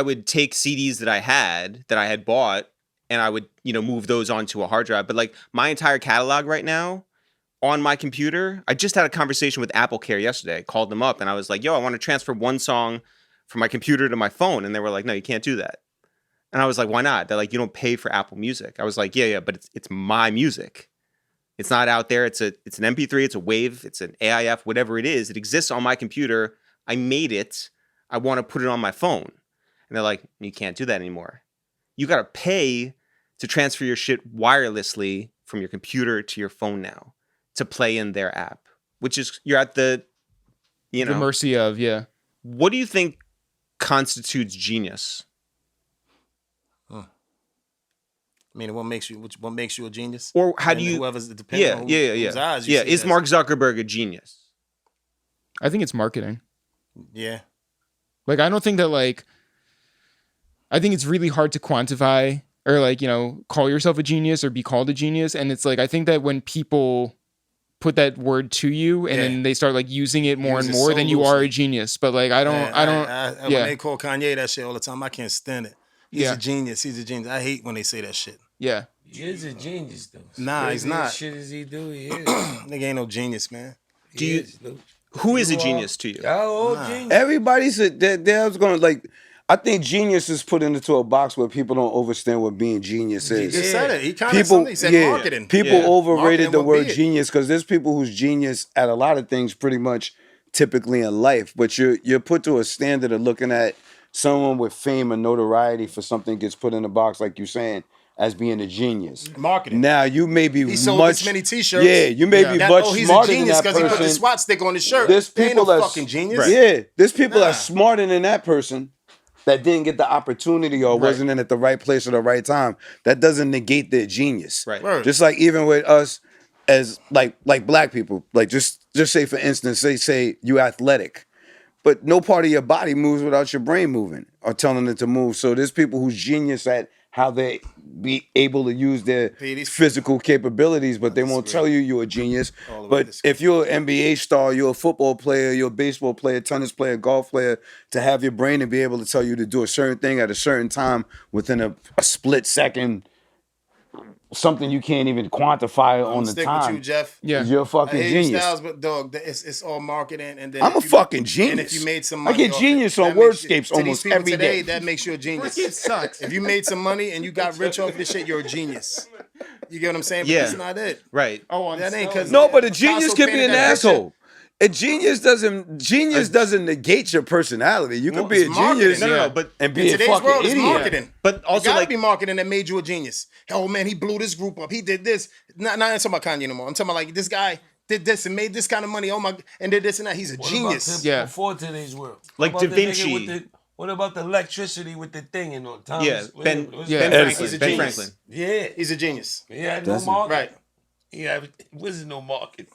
would take CDs that I had bought, and I would move those onto a hard drive. But like my entire catalog right now on my computer, I just had a conversation with Apple Care yesterday. I called them up and I was like, yo, I want to transfer one song from my computer to my phone. And they were like, no, you can't do that. And I was like, why not? They're like, you don't pay for Apple Music. I was like, yeah, but it's my music. It's not out there. It's an MP3, it's a WAV, it's an AIF, whatever it is. It exists on my computer. I made it. I want to put it on my phone. And they're like, you can't do that anymore. You got to pay to transfer your shit wirelessly from your computer to your phone now to play in their app, which is you're at the mercy of, What do you think constitutes genius? I mean, what makes you a genius? Or how do you? Whoever's depending on whose eyes you see Is Mark Zuckerberg a genius? I think it's marketing. Yeah. Like I don't think that I think it's really hard to quantify or call yourself a genius or be called a genius. And it's like I think that when people put that word to you and then they start using it more and more, then you are a genius. But I don't. When they call Kanye that shit all the time, I can't stand it. He's a genius. He's a genius. I hate when they say that shit. Yeah. He is a genius, though. Nah, he's not. What shit does he do? He is. Nigga ain't no genius, man. Who is a genius to you? Genius. Everybody's I think genius is put into a box where people don't understand what being genius is. He just said it. He kind of said marketing. People overrated the word genius because there's people who's genius at a lot of things pretty much typically in life. But you're put to a standard of looking at someone with fame and notoriety for something gets put in a box, like you're saying, as being a genius. Marketing. Now you may be he sold this many T-shirts. Yeah, you may be much he's smarter a genius than that person. He put the SWAT stick on his shirt. There's He ain't people no that's fucking genius. Right. Yeah, there's people that's smarter than that person that didn't get the opportunity or wasn't in at the right place at the right time. That doesn't negate their genius. Right. Just like even with us as like black people, just say for instance, say you athletic, but no part of your body moves without your brain moving or telling it to move. So there's people who's genius at how they be able to use their physical capabilities, but they won't tell you you're a genius. But if you're an NBA star, you're a football player, you're a baseball player, tennis player, golf player, to have your brain and be able to tell you to do a certain thing at a certain time within a split second, something you can't even quantify on the time. With you, Jeff. Yeah, you're a fucking genius. Styles, but dog, it's all marketing. And then I'm a fucking genius. And if you made some money, I get genius on Wordscapes almost every day. day. That makes you a genius. Wordscapes sucks. If you made some money and you got rich off this shit, you're a genius. You get what I'm saying? But that's not it. Right. Oh, that ain't because no, but a genius can be an asshole. A genius doesn't negate your personality. You can be a genius and be in today's a fucking world, idiot. it's marketing. But also, it gotta be marketing that made you a genius. Oh man, he blew this group up. He did this. Not I'm talking about Kanye no more. I'm talking about this guy did this and made this kind of money. Oh my, and did this and that. He's a genius. Before today's world, like Da Vinci. What about the electricity with the thing and all? Ben Franklin. He's a genius. Franklin. Yeah, he's a genius. He had no market. Right. He wasn't no market.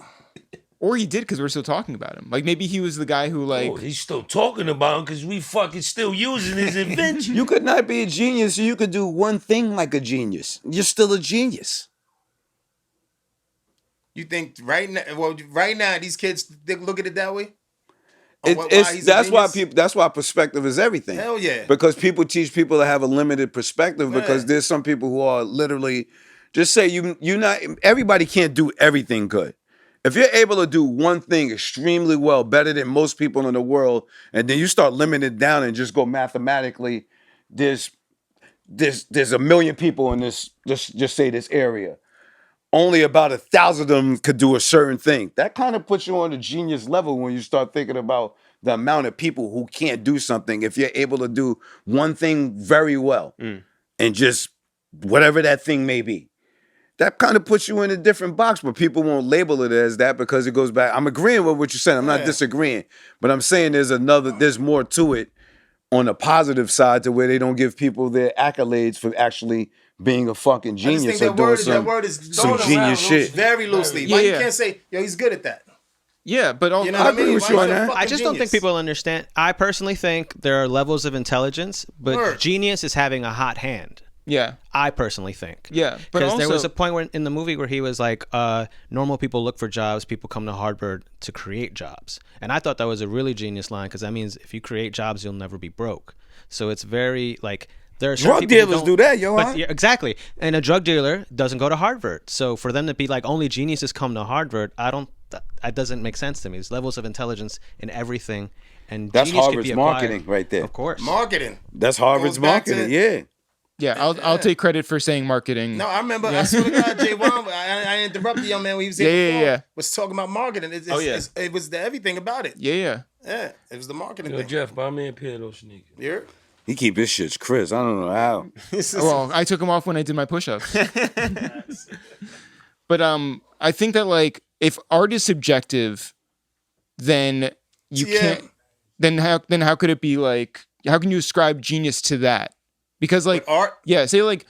Or he did because we're still talking about him. Maybe he was the guy who he's still talking about him because we fucking still using his invention. You could not be a genius, so you could do one thing like a genius. You're still a genius. You think right now these kids they look at it that way? That's why perspective is everything. Hell yeah. Because people teach people to have a limited perspective because there's some people who are literally just say you not everybody can't do everything good. If you're able to do one thing extremely well, better than most people in the world, and then you start limiting it down and just go mathematically, there's there's a million people in this, just say this area. Only about 1,000 of them could do a certain thing. That kind of puts you on a genius level when you start thinking about the amount of people who can't do something. If you're able to do one thing very well and just whatever that thing may be, that kind of puts you in a different box, but people won't label it as that because it goes back. I'm agreeing with what you're saying. I'm not disagreeing, but I'm saying there's more to it on the positive side to where they don't give people their accolades for actually being a fucking genius or doing some genius shit. Very loosely. Like you can't say, yo, he's good at that. Yeah, but you know what I mean? I just don't think people understand. I personally think there are levels of intelligence, but genius is having a hot hand. Yeah, I personally think. Yeah, but because there was a point where in the movie where he was like, "Normal people look for jobs. People come to Harvard to create jobs." And I thought that was a really genius line because that means if you create jobs, you'll never be broke. So it's very like there are drug dealers do that, yo. Yeah, exactly. And a drug dealer doesn't go to Harvard. So for them to be like only geniuses come to Harvard, that doesn't make sense to me. There's levels of intelligence in everything, and that's genius Harvard's could be acquired. marketing right there. Of course, marketing. That's Harvard's marketing. Yeah. Yeah, I'll take credit for saying marketing. No, I remember. I swear to God, J. Ron, I interrupted the young man when he was here before. Was talking about marketing. It was everything about it. Yeah. It was the marketing Yo, thing. Jeff, buy me a pair of those sneakers. Yeah. He keep his shits crisp. I don't know how. Well, I took them off when I did my push-ups. But I think that like if art is subjective, then you can't. Then how could it be like? How can you ascribe genius to that? Because like art, say like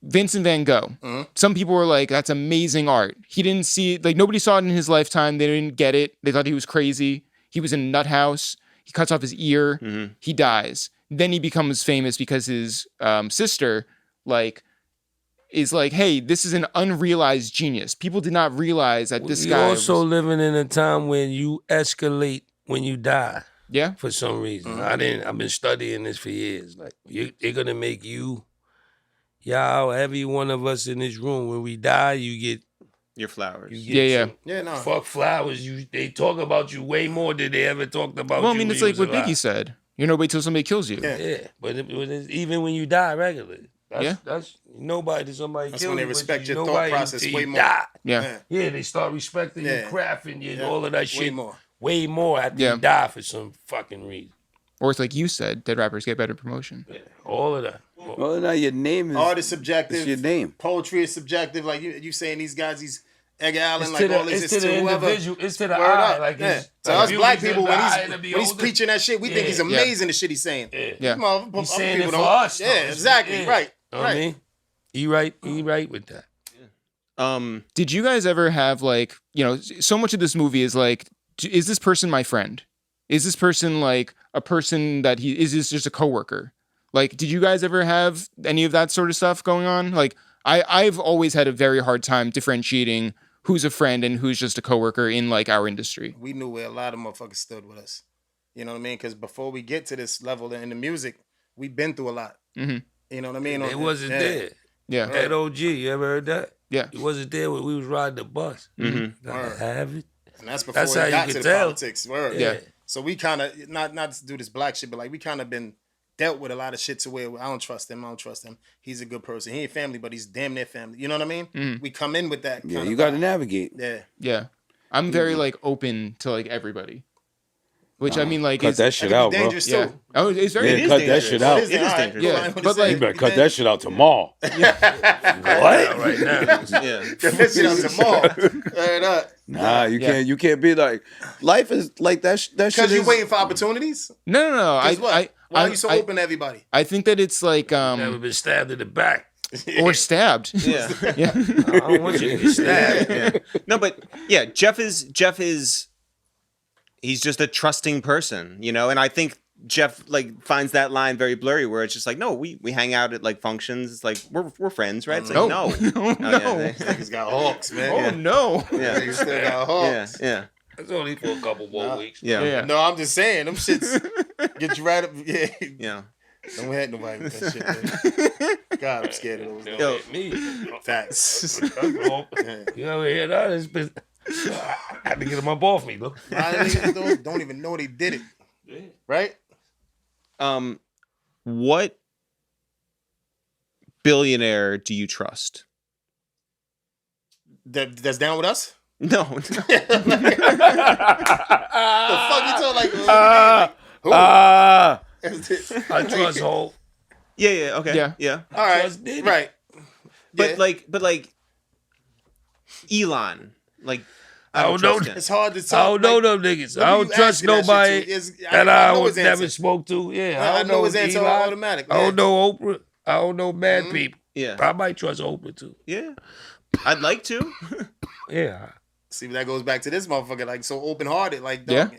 Vincent van Gogh. Some people were like, "That's amazing art." He didn't see it, like nobody saw it in his lifetime. They didn't get it. They thought he was crazy. He was in a nut house. He cuts off his ear. He dies. Then he becomes famous because his sister like is like, "Hey, this is an unrealized genius." People did not realize that this guy. Also living in a time when you escalate when you die. Yeah. For some reason. I've been studying this for years. Like they're gonna make y'all, every one of us in this room, when we die, you get your flowers. Fuck flowers. They talk about you way more than they ever talked about you. Well, I mean, it's like what Biggie said. You're nobody till somebody kills you. Yeah. But even when you die regularly. That's nobody to somebody That's kills when they you, respect your thought process way more. Yeah, they start respecting your craft and all of that shit. Way more after you die for some fucking reason. Or it's like you said, dead rappers get better promotion. Yeah, all of that. Well, now your name is art is subjective. It's your name. Poetry is subjective. Like you saying these guys, these Edgar Allan, it's like to all the, this it's is to the whoever. individual. It's to the Word eye. up. Like So us black people, when he's preaching that shit, we think he's amazing. The shit he's saying. Yeah. He's saying it for us. Yeah, exactly. Right. Know what I mean? He right with that. Did you guys ever have like, so much of this movie is like, is this person my friend? Is this person like a person that is this just a coworker? Like, did you guys ever have any of that sort of stuff going on? Like, I've always had a very hard time differentiating who's a friend and who's just a coworker in like our industry. We knew where a lot of motherfuckers stood with us. You know what I mean? Because before we get to this level in the music, we've been through a lot. Mm-hmm. You know what I mean? It wasn't there. Yeah. At OG, you ever heard that? Yeah. It wasn't there when we was riding the bus. Mm-hmm. Gotta have it. And that's before we got to the politics. Word. Yeah. So we kind of, not to do this black shit, but like we kind of been dealt with a lot of shit to where I don't trust him. He's a good person. He ain't family, but he's damn near family. You know what I mean? Mm-hmm. We come in with that. Yeah, you got to navigate. Yeah. Yeah. I'm very like open to like everybody. Which I mean, like, cut that shit out, bro. Yeah. Oh, it's very. Yeah, cut that shit out. It is dangerous. Yeah, but like, you better cut that shit out tomorrow. What? Right now. Yeah. Cut that shit out tomorrow. Nah, you can't be like, life is like that. That shit Because you is waiting for opportunities. No. Why are you so open to everybody? I think that it's like Never been stabbed in the back. or stabbed. Yeah. Yeah. I don't want you to get stabbed. Yeah. No, but yeah, Jeff is he's just a trusting person, and I think Jeff like finds that line very blurry where it's just like, no, we hang out at like functions. It's like we're friends, right? It's like no. Yeah, he's got hawks, man. Oh no. Yeah. He's still got hawks. Yeah. It's only for a couple more weeks. Yeah. No, I'm just saying, them shits get you right up. Yeah. Yeah. Don't hit nobody with that shit, man. God, I'm scared of those. Yo. Me. Facts. You ever hear that? It's been, I had to get them up off me, though. A lot of niggas don't even know they did it. Yeah. Right? What billionaire do you trust? That's down with us? No. The fuck you talking like? Who? I trust Hope. Yeah. Okay. Yeah. All right. Right. But like Elon, like I don't know. It's hard to I talk. don't know them niggas. I don't trust nobody that I would never spoke to. Yeah, I know his answer Elon. automatic. I don't know Oprah. I don't know mad people. Yeah. I might trust Oprah too. Yeah. I'd like to. Yeah. See, that goes back to this motherfucker, like so open hearted. Like, dog,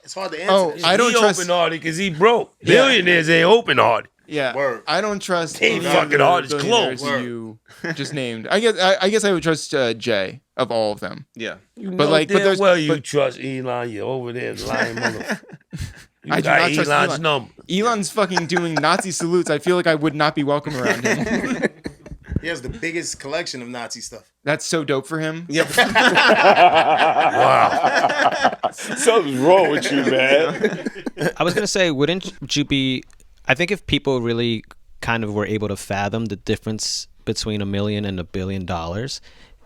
it's hard to answer. Oh, this. I don't trust open hearted because he broke. Billionaires ain't open hearted. Yeah, Word. I don't trust Ain't any fucking of the hard, it's billionaires close. you just named. I guess I would trust Jay of all of them. Yeah, You but know like, but damn there's well you but trust Elon. You're over there lying motherfucker. You I do got not trust Elon's Elon. number. Elon's fucking doing Nazi salutes. I feel like I would not be welcome around him. He has the biggest collection of Nazi stuff. That's so dope for him. Yep. Wow. Something's wrong with you, man. I was gonna say, wouldn't you be? I think if people really kind of were able to fathom the difference between $1 million and $1 billion,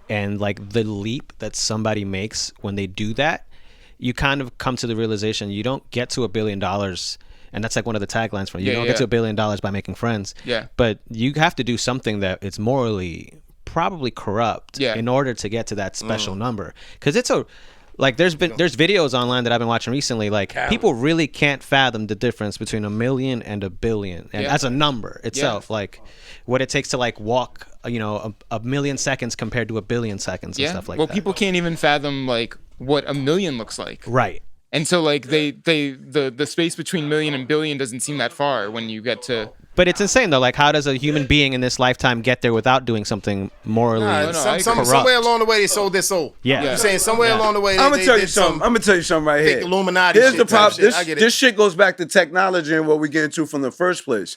and like the leap that somebody makes when they do that, you kind of come to the realization you don't get to $1 billion. And that's like one of the taglines for you don't get to $1 billion by making friends. Yeah. But you have to do something that it's morally probably corrupt in order to get to that special number. Because it's there's videos online that I've been watching recently. Like people really can't fathom the difference between $1 million and $1 billion, and as a number itself, like what it takes to like walk, a million seconds compared to 1 billion seconds and stuff like that. Well, people can't even fathom like what 1 million looks like. Right. And so like the space between million and billion doesn't seem that far when you get to. But it's insane though. Like, how does a human being in this lifetime get there without doing something morally corrupt? Somewhere along the way they sold their soul. Yeah. I'm saying somewhere along the way I'm gonna tell you something. I'm gonna tell you something right here. Illuminati. Here's the problem. I get it. This shit goes back to technology and what we get into from the first place.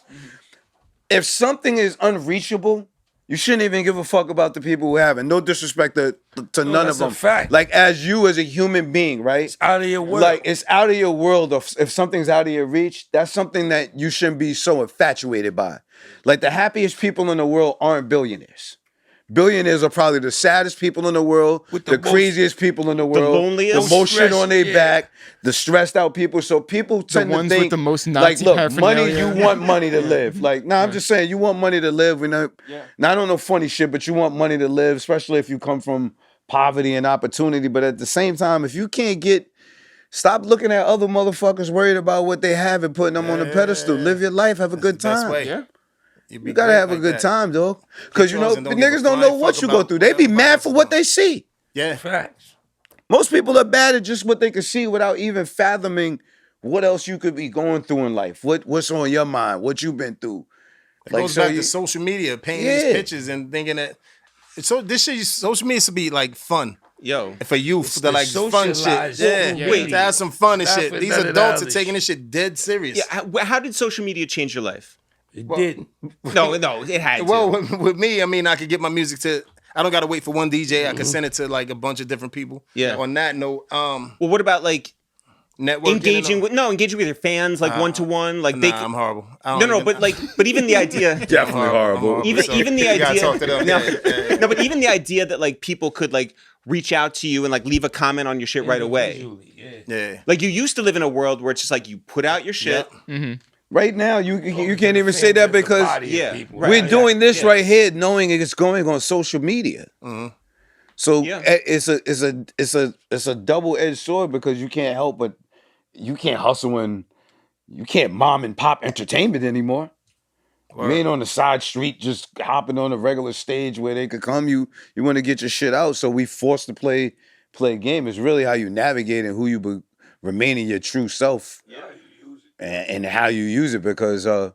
If something is unreachable, you shouldn't even give a fuck about the people who have it. No disrespect to none of them. That's a fact. Like as you as a human being, right? It's out of your world. Like it's out of your world. If something's out of your reach, that's something that you shouldn't be so infatuated by. Like the happiest people in the world aren't billionaires. Billionaires are probably the saddest people in the world, the craziest people in the world, loneliest, the most shit on their back, the stressed out people. So people tend to ones think with the most like, Nazi look, money. paraphernalia. You want money to live. Like, I'm just saying, you want money to live. Now, I don't know funny shit, but you want money to live, especially if you come from poverty and opportunity. But at the same time, if you can't stop looking at other motherfuckers worried about what they have and putting them on a pedestal. Live your life, have a good time. You gotta have a good time, dog. Because the niggas don't know what you go through. They be mad for what they see. Yeah, facts. Most people are bad at just what they can see without even fathoming what else you could be going through in life. What's on your mind? What you've been through. It goes back to social media, painting these pictures and thinking that social media should be like fun. Yo, for youth, the like fun shit. Wait, to have some fun and shit. These adults are taking this shit dead serious. Yeah, how did social media change your life? It didn't. No, it had to. Well, with me, I mean, I could get my music to. I don't got to wait for one DJ. I can send it to like a bunch of different people. Yeah. On that note, well, what about like networking? Engaging with your fans, like one to one, like they. I'm horrible. But even the idea. Definitely horrible. Even the idea. Talk to them. No, but even the idea that like people could like reach out to you and like leave a comment on your shit right away. Yeah. Like you used to live in a world where it's just like you put out your shit. Right now, you can't even say that because we're doing this right here, knowing it's going on social media. So it's a double-edged sword because you can't help but you can't hustle and you can't mom and pop entertainment anymore. You ain't on the side street just hopping on a regular stage where they could come. You want to get your shit out, so we forced to play a game. It's really how you navigate and who you remaining your true self. And how you use it, because I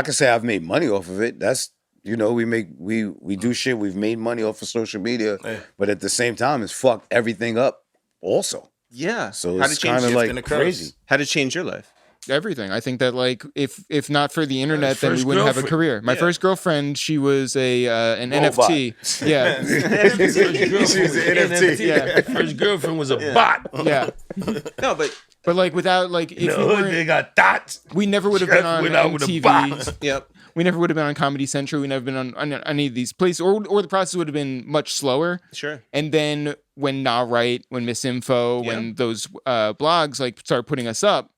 can say I've made money off of it. That's we do shit. We've made money off of social media, but at the same time, it's fucked everything up. Also, So it's kind of like crazy. How did it change your life? Everything. I think that like if not for the internet, then we wouldn't have a career. My first girlfriend, she was an NFT. Yeah, she was an NFT. Yeah, first girlfriend was a bot. Yeah. No, but like without like if they got dots. We never would have been on went out with a MTV. box. Yep. We never would have been on Comedy Central. We never been on any of these places, or the process would have been much slower. Sure. And then when Not Right, when Misinfo, when those blogs like started putting us up,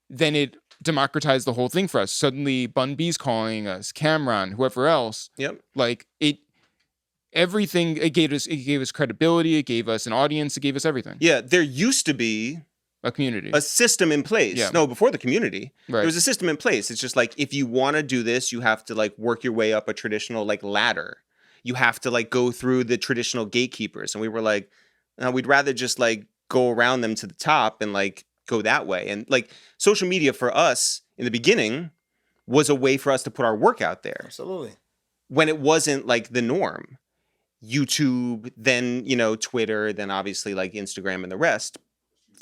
then it democratized the whole thing for us. Suddenly, Bun B's calling us, Cameron, whoever else. Yep. Like everything. It gave us credibility. It gave us an audience. It gave us everything. Yeah, there used to be a community, a system in place. Yeah. No, before the community, right. There was a system in place. It's just like, if you want to do this, you have to like work your way up a traditional like ladder. You have to like go through the traditional gatekeepers. And we were like, no, we'd rather just like go around them to the top and like go that way. And like social media for us in the beginning was a way for us to put our work out there. Absolutely. When it wasn't like the norm. YouTube, then, you know, Twitter, then obviously like Instagram and the rest,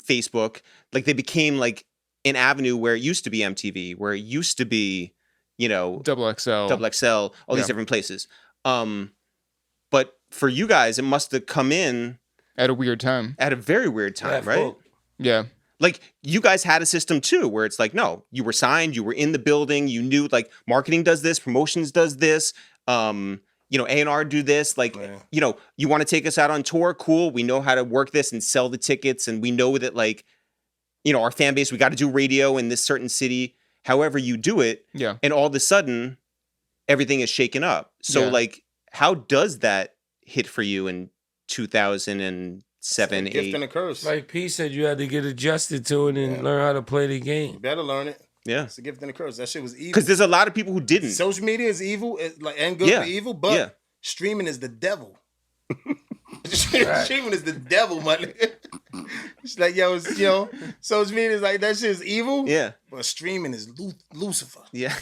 Facebook, like they became like an avenue where it used to be MTV, where it used to be, you know, XXL, all these different places. But for you guys, it must have come in at a weird time, at a very weird time, right? Yeah. Like you guys had a system too, where it's like, no, you were signed, you were in the building, you knew like marketing does this, promotions does this, you know, A&R do this, like, you know, you want to take us out on tour? Cool. We know how to work this and sell the tickets. And we know that like, you know, our fan base, we got to do radio in this certain city, however you do it. Yeah. And all of a sudden everything is shaken up. So like, how does that hit for you in 2007, 8? Gift and a curse. Like P said, you had to get adjusted to it and learn how to play the game. You better learn it. Yeah. It's a gift and a curse. That shit was evil. Because there's a lot of people who didn't. Social media is evil, and good for evil, but streaming is the devil. Streaming is the devil, my nigga. It's like, yo, social media is like, that shit is evil. Yeah. But streaming is Lucifer. Yeah.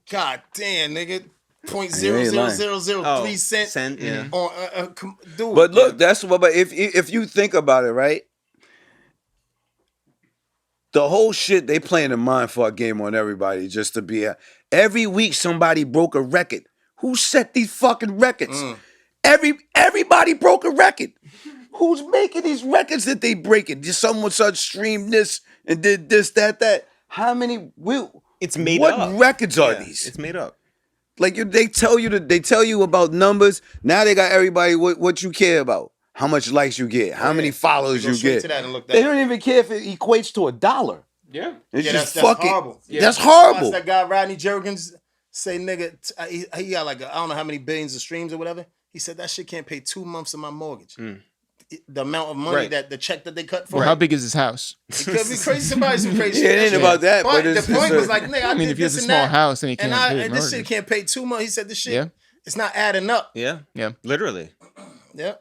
God damn, nigga. 0.00003 cent. Yeah. On, dude. But look, that's what. But if you think about it, right? The whole shit, they playing a mindfuck game on everybody just to be every week somebody broke a record. Who set these fucking records? Everybody broke a record. Who's making these records that they breaking? Just someone started streamed this and did this, that. How many it's made up. What records are these? It's made up. Like they tell you about numbers. Now they got everybody what you care about. How much likes you get, how many followers you get. They don't even care if it equates to $1. Yeah. It's just that's fucking horrible. Yeah. That's horrible. That guy Rodney Jergens say, nigga, he got like I don't know how many billions of streams or whatever. He said that shit can't pay 2 months of my mortgage. The amount of money that the check that they cut for. Well, how big is his house? It could be crazy. Somebody's some crazy shit. Yeah, it ain't about that. But the point was like, nigga, I mean, if he has a small house and he can't pay and this shit can't pay 2 months. He said this shit, it's not adding up. Yeah. Yeah. Literally. Yeah.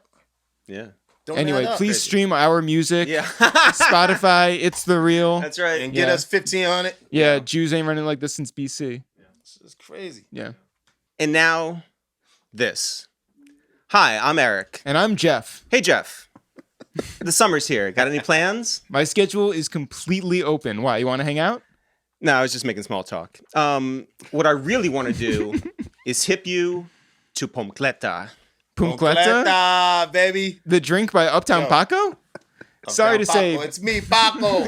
Yeah. Anyway, please stream our music. Yeah. Spotify, It's The Real. That's right. And get us 1500. Yeah, Jews ain't running like this since BC. It's crazy. Yeah. And now, this. Hi, I'm Eric. And I'm Jeff. Hey, Jeff. The summer's here. Got any plans? My schedule is completely open. Why? You want to hang out? No, I was just making small talk. What I really want to do is hip you to Pomkleta. Pomkleta, baby. The drink by Uptown Paco? Sorry to say. It's me, Paco.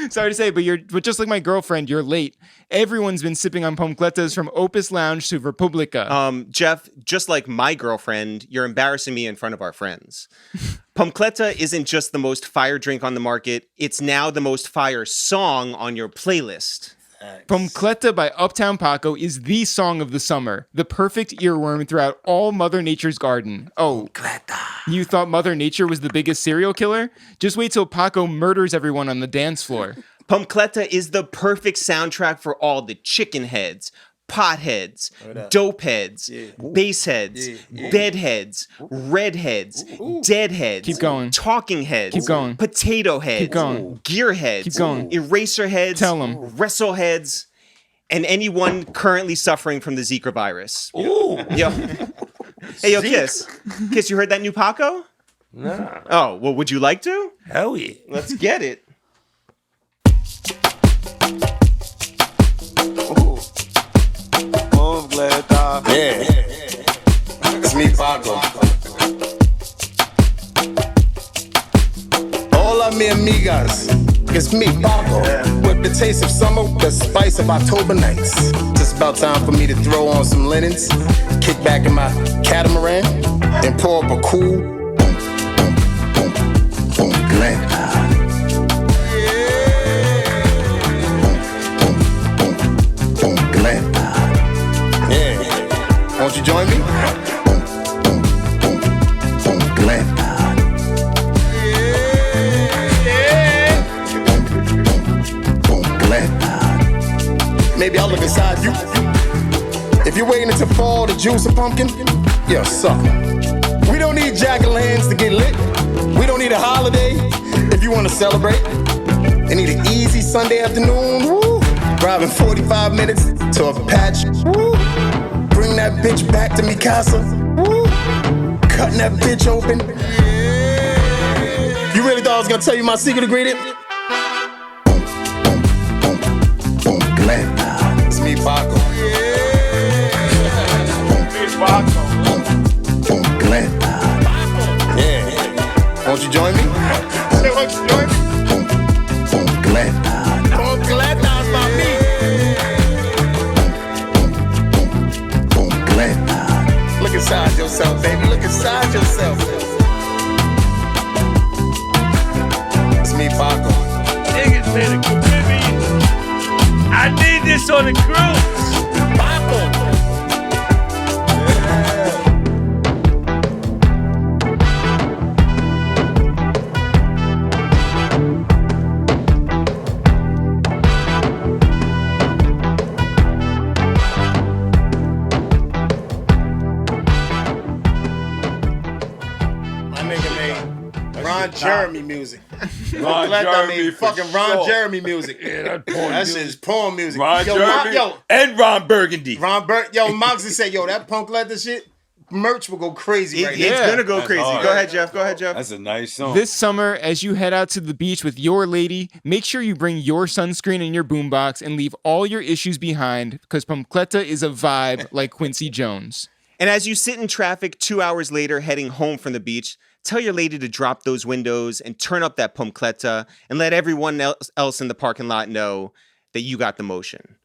Sorry to say, but just like my girlfriend, you're late. Everyone's been sipping on Pomkletas from Opus Lounge to Republica. Jeff, just like my girlfriend, you're embarrassing me in front of our friends. Pomkleta isn't just the most fire drink on the market. It's now the most fire song on your playlist. Pomkleta by Uptown Paco is the song of the summer, the perfect earworm throughout all Mother Nature's garden. Oh, you thought Mother Nature was the biggest serial killer? Just wait till Paco murders everyone on the dance floor. Pomkleta is the perfect soundtrack for all the chicken heads, potheads, dope heads, bass heads, bedheads, redheads, deadheads, keep going, talking heads, keep going, potato heads, keep going, gearheads, keep going, eraser heads, tell them, wrestle heads, and anyone currently suffering from the Zika virus. Ooh. Yo. Hey, yo, Kiss, you heard that new Paco? Nah. Oh, well, would you like to? Hell yeah. Let's get it. Yeah. It's me, Paco. Hola, mi amigas. It's me, with the taste of summer, the spice of October nights. Just about time for me to throw on some linens, kick back in my catamaran, and pour up a cool Borgata. Borgata. Yeah, won't you join me? Borgata. Maybe I'll look inside you. If you're waiting until fall to juice a pumpkin, you're a sucker. We don't need jack-o'-lanterns to get lit. We don't need a holiday if you want to celebrate. I need an easy Sunday afternoon, woo. Driving 45 minutes to a patch, woo. Bring that bitch back to me, casa, woo. Cutting that bitch open. You really thought I was gonna tell you my secret ingredient? It's me, Paco. It's Paco. Yeah. Won't you join me? Say, won't you join me? Borgata's about me. Look inside yourself, baby. Look inside yourself. It's me, Paco. Niggas better commit me. I need this on the cruise. Paco. Jeremy music. Ron Jeremy, fucking Ron sure. Jeremy music. Yeah, that shit is porn music. Ron Jeremy and Ron Burgundy. Yo, Moxie said, yo, that punk leather shit, merch will go crazy right now. It's gonna go crazy. hard. Go ahead, Jeff. Go ahead, Jeff. That's a nice song. This summer, as you head out to the beach with your lady, make sure you bring your sunscreen and your boombox and leave all your issues behind, because Pompletta is a vibe like Quincy Jones. And as you sit in traffic 2 hours later heading home from the beach, tell your lady to drop those windows and turn up that Pompletta and let everyone else in the parking lot know that you got the motion.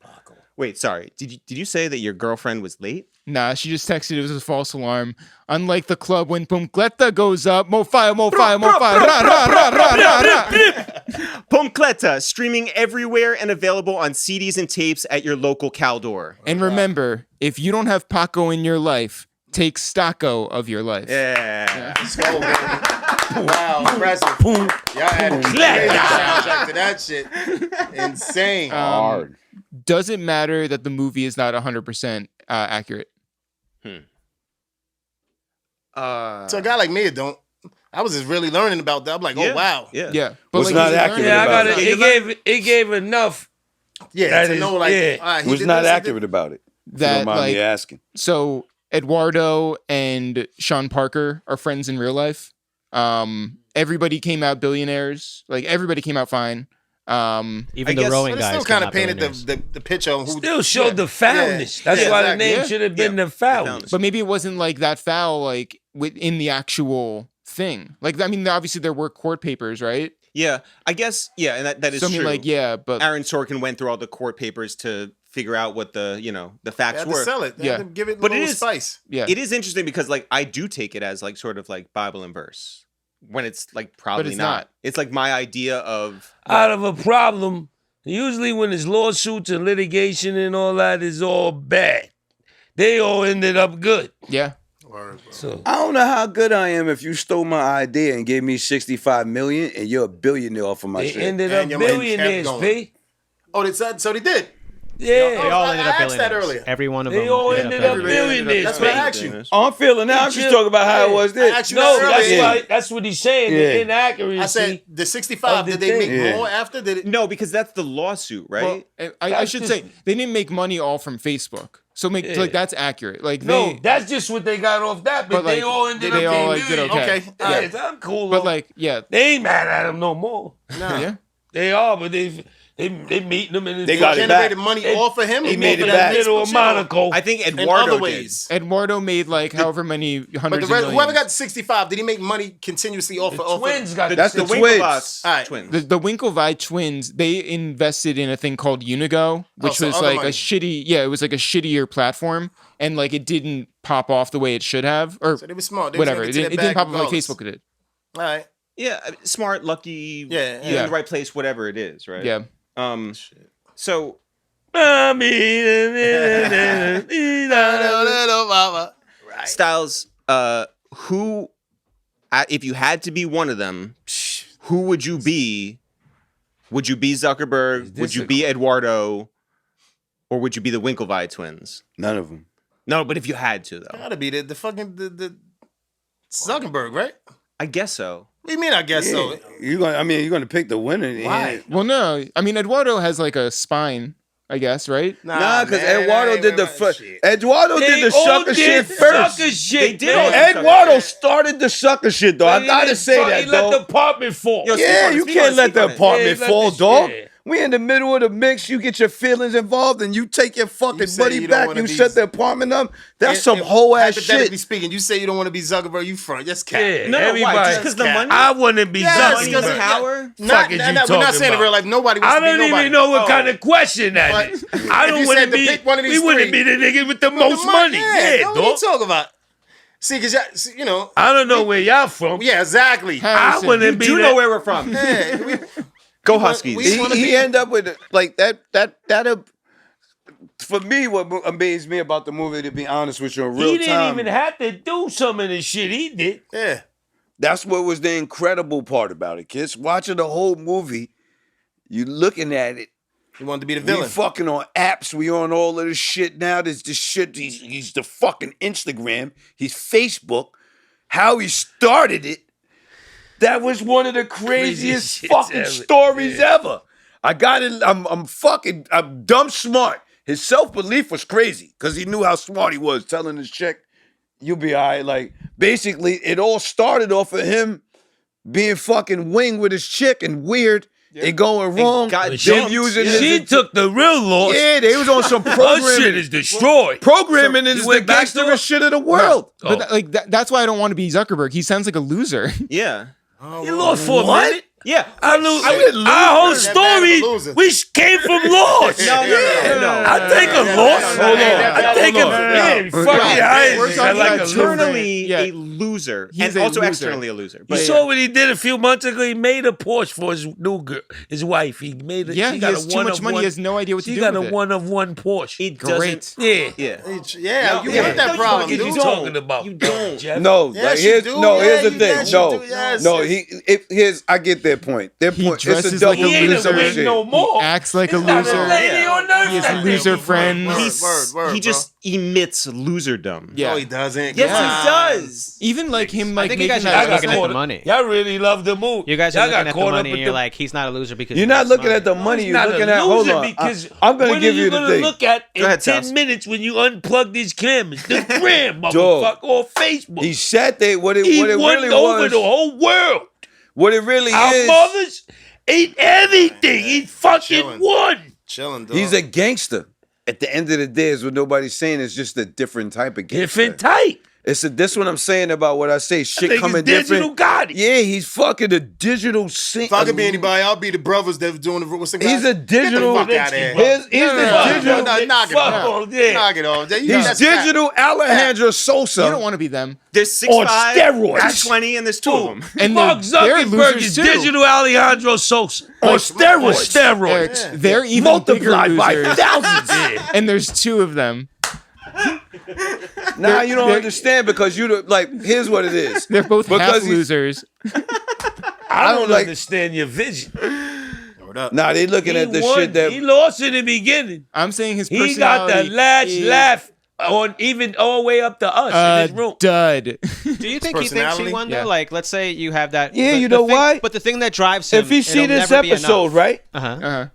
Wait, sorry. Did you say that your girlfriend was late? Nah, she just texted it was a false alarm. Unlike the club, when Pompletta goes up, mo fire, mo fire, mo fire, ra, ra, ra, ra, ra, ra. Pompletta, streaming everywhere and available on CDs and tapes at your local Caldor. And remember, if you don't have Paco in your life, take stocko of your life. Yeah. Let's go, baby. Wow, impressive. Y'all had a crazy soundtrack to that shit. Insane. Hard. Does it matter that the movie is not 100% accurate? So a guy like me, it don't. I was just really learning about that. I'm like, oh, wow. Yeah. But what's not accurate about it? It gave enough. Yeah, to know, like, yeah. all right, he What's did not this, accurate about it? If you That, don't mind like, me asking. So Eduardo and Sean Parker are friends in real life. Everybody came out billionaires. Like, everybody came out fine. Even the rowing but it guys still kind of painted the picture on who Still showed the foulness. That's why the name should have been the foulness. But maybe it wasn't like that foul, like within the actual thing. Like, I mean, obviously there were court papers, right? Yeah, I guess. Yeah, and that is So, I mean, true. like, yeah, but Aaron Sorkin went through all the court papers to figure out what the facts They had were. to sell it. They had to give it a little spice. Yeah, it is interesting because like I do take it as like sort of like Bible and verse when it's like probably it's not. not. It's like my idea of Out of a problem, usually when there's lawsuits and litigation and all that is all bad. They all ended up good. Yeah. So I don't know how good I am if you stole my idea and gave me $65 million and you're a billionaire off of my they shit. ended up billionaires, P. Oh, they said so. They did. Yeah, They all ended up I asked that billionaires. earlier. Every one of they them. all ended up billionaires. That's what I asked you. Oh, I'm feeling now. I'm just talking about how it was I this. asked you No, that that's earlier. why. That's what he's saying. Yeah. The inaccuracy. I said the 65. of the Did they make thing. more after? Did it? no, because that's the lawsuit, right? Well, I should say they didn't make money all from Facebook. So like that's accurate. Like No, that's just what they got off that, but they like, all ended up they all being like did billionaires. okay. Okay. Yeah, I'm cool. But like, yeah, they ain't mad at him no more. yeah. They are, but They meeting him in his They generated money off of him. He made it back. Middle of Monaco. I think in Eduardo other ways. Eduardo made like however many hundreds of millions. Whoever got the 65, did he make money continuously off of twins got That's the Winklevoss All right. twins. The Winklevi twins, they invested in a thing called Unigo, which so was other like money. it was like a shittier platform, and like it didn't pop off the way it should have, or So they were smart. They whatever. was It gonna get to didn't their pop bag off like regardless. Facebook did. All right. Yeah, smart, lucky, Yeah, in the right place, whatever it is, right? Yeah. So Styles, who, if you had to be one of them, who would you be? Would you be Zuckerberg? Would you be Eduardo? Or would you be the Winklevi twins? None of them. No, but if you had to, though. Gotta be the fucking the Zuckerberg, right? I guess so. What do you mean? I guess so. You're gonna pick the winner. Why? Well, no. I mean, Eduardo has like a spine, I guess, right? Nah, because man, Eduardo that did ain't the right first. shit. Eduardo did the sucker shit first. Sucker shit. They did all the Eduardo started the sucker shit, though. I gotta say that, He let the though. apartment fall. Yo, Yeah, you can't let the apartment Yeah, let fall, the dog. shit. We in the middle of the mix. You get your feelings involved, and you take your fucking say money you don't back. wanna You be- set the apartment up. That's And- some and whole ass hypothetically shit. speaking, you say you don't want to be Zuckerberg, you front. That's cap. Yeah, No, everybody. why? Just because the money? I want to be Yes, Zuckerberg. because of power? Not, Fuck is you we're not talking saying in about? real life. Nobody wants I to be don't nobody. even know what kind of question that But is. if I you don't want to said to be. pick one of We these wouldn't three. be the nigga with the The most money. Yeah, what are you dog. talking about? See, because you know. I don't know where y'all from. Yeah, exactly. I want to be. You know where we're from. Yeah, Go Huskies. He end up with like that. For me, what amazed me about the movie, to be honest with you, in real He didn't time, even have to do some of the shit he did. Yeah. that's what was the incredible part about it, kids. Watching the whole movie, you looking at it. He wanted to be the We villain. fucking on apps. We on all of this shit now. There's this shit. He's the fucking Instagram. He's Facebook. How he started it. That was one of the craziest shit fucking ever. stories ever. I got it. I'm dumb smart. His self-belief was crazy because he knew how smart he was, telling his chick, you'll be all right. Like, basically, it all started off of him being fucking wing with his chick and weird. It going wrong. Them using She took the real loss. Yeah, they was on some Her programming. shit is destroyed. Programming is You the went back to gangsterest her? shit of the world. But that's why I don't want to be Zuckerberg. He sounds like a loser. Yeah. You lost for a What? minute. Yeah. Our whole story, we came from loss. No. I take a loss. Hold on. I take a man. Fuck yeah. We're I talking like a internally loser. a loser, He's and a also loser. externally a loser. You But saw what he did a few months ago. He made a Porsche for his new girl, his wife. He made it. Yeah, she he got has a too one much of money. one. He has no idea what to She do got with a it. one of one Porsche. he Great. doesn't. Yeah. Yeah, you get that What problem, are you dude. talking about? You don't. Jeff? No, Yes, like, you here's do. here's Yeah, the thing. you No, do. Yes, no, yes. here's I get their point. Their He point. It's a dresses like a double He ain't loser. a wig no more. He acts like a He's not loser. a lady on earth He has that loser day. friends. Word, He just emits loserdom. Yeah. No, he doesn't. Yes, Come he on. does. Even like him, I like think you making guys are that. just looking at caught the up. money. Y'all really love the movie. You guys are Y'all looking got at the caught up money with and you're the- like, he's not a loser because You're he not makes looking money. at the money. He's You're not looking a at. Hold loser on. because I'm gonna what give are you the gonna thing. look at in ahead, 10 Sals. minutes when you unplug these cameras? The gram, Dog. motherfucker, or Facebook. He sat there. What it He really won over was. the whole world. What it really Our is. mothers ate everything. He fucking Chilling. won. Chilling, dog. He's a gangster. At the end of the day, is what nobody's saying. It's just a different type of gangster. Different type. This what I'm saying about what I say. Shit think coming it's digital different. Gotti. Yeah, he's fucking a digital scene. If I could be anybody, I'll be the brothers that doing the. What's the guy? He's a digital. Get the fuck out of here. He's the digital. Knock it Fuck off. all that. Knock it off. He's digital Alejandro Sosa. You don't want to be them. There's 6'5", On steroids. 220, and there's two of them. And Mark they're Zuckerberg losers is too. digital Alejandro Sosa. On On steroids. steroids. They're even bigger Multiplied by losers. thousands. And there's two of them. Nah, you don't understand because here's what it is. They're both half Because he's- losers. I don't like- understand your vision. Nah, they looking He at the won. shit that He lost in the beginning. I'm saying his He got the personality latch is laugh on even all the way up to us in this room. dud. Do you think he thinks he personality? won though? Yeah. Like, let's say you have that. Yeah, the- you the know thing- why? But the thing that drives him. if he see it'll this never be episode, enough. right? Uh-huh.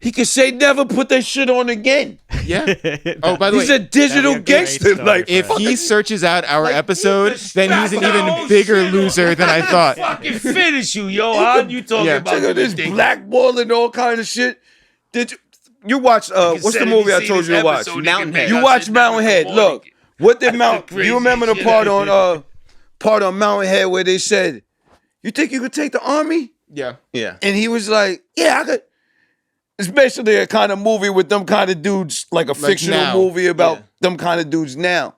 he could say never put that shit on again. Yeah. Oh, by the way, he's a digital gangster. Like, if he searches out our episode, then he's an the even whole bigger shit loser than I thought. Fucking finish you, yo. How you talking about Check out this blackballing all kind of shit. Did you watch? What's the movie I told you to watch? Mountainhead. You watch Mountainhead. Look, what did you remember the part on Mountainhead where they said, "You think you could take the army?" Yeah. Yeah. And he was like, "Yeah, I could." It's basically a kind of movie with them kind of dudes, like a fictional now. movie about them kind of dudes now.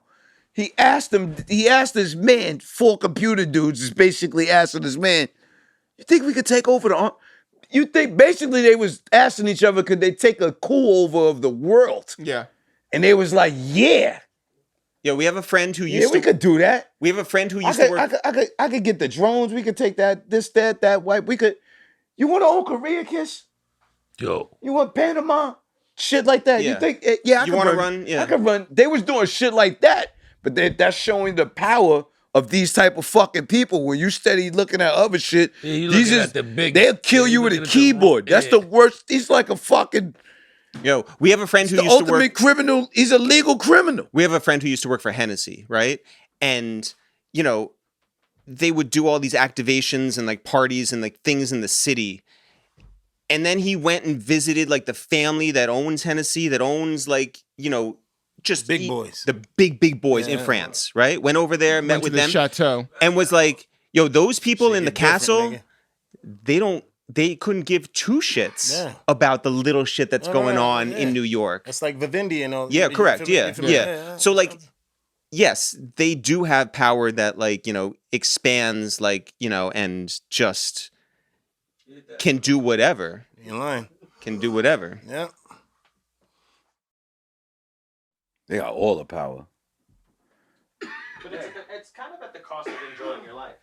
He asked this man, 4 computer dudes is basically asking this man, "You think we could take over the army?" You think basically they was asking each other, could they take a coup over of the world? Yeah. And they was like, yeah. Yeah, we have a friend who used we could do that. We have a friend who used to work. I could get the drones. We could take that, this, that, white. We could. You want to own Korea, Kiss? Yo. You want Panama? Shit like that. Yeah. You think? Yeah, You wanna run? Yeah. I could run. They was doing shit like that, but that's showing the power of these type of fucking people. When you steady looking at other shit, Yeah, you these looking is at the big. they'll kill you with a keyboard. That's the worst. He's like a fucking. Yo, we have a friend who the used to ultimate work. criminal. He's a legal criminal. We have a friend who used to work for Hennessy, right? And they would do all these activations and like parties and like things in the city. And then he went and visited like the family that owns Hennessy, that owns like, just Big boys. The big boys in France, right? Went over there, met with the them, chateau, and was like, "Yo, those people in the different, castle, nigga. they couldn't give 2 shits Yeah. about the little shit that's going on yeah. in New York." It's like Vivendi and all. Yeah, you correct. feel me? Yeah, You feel me? yeah. So like, yes, they do have power that like expands like and just can do whatever. You ain't lying. Can do whatever. Yeah. They got all the power. But it's kind of at the cost of enjoying your life.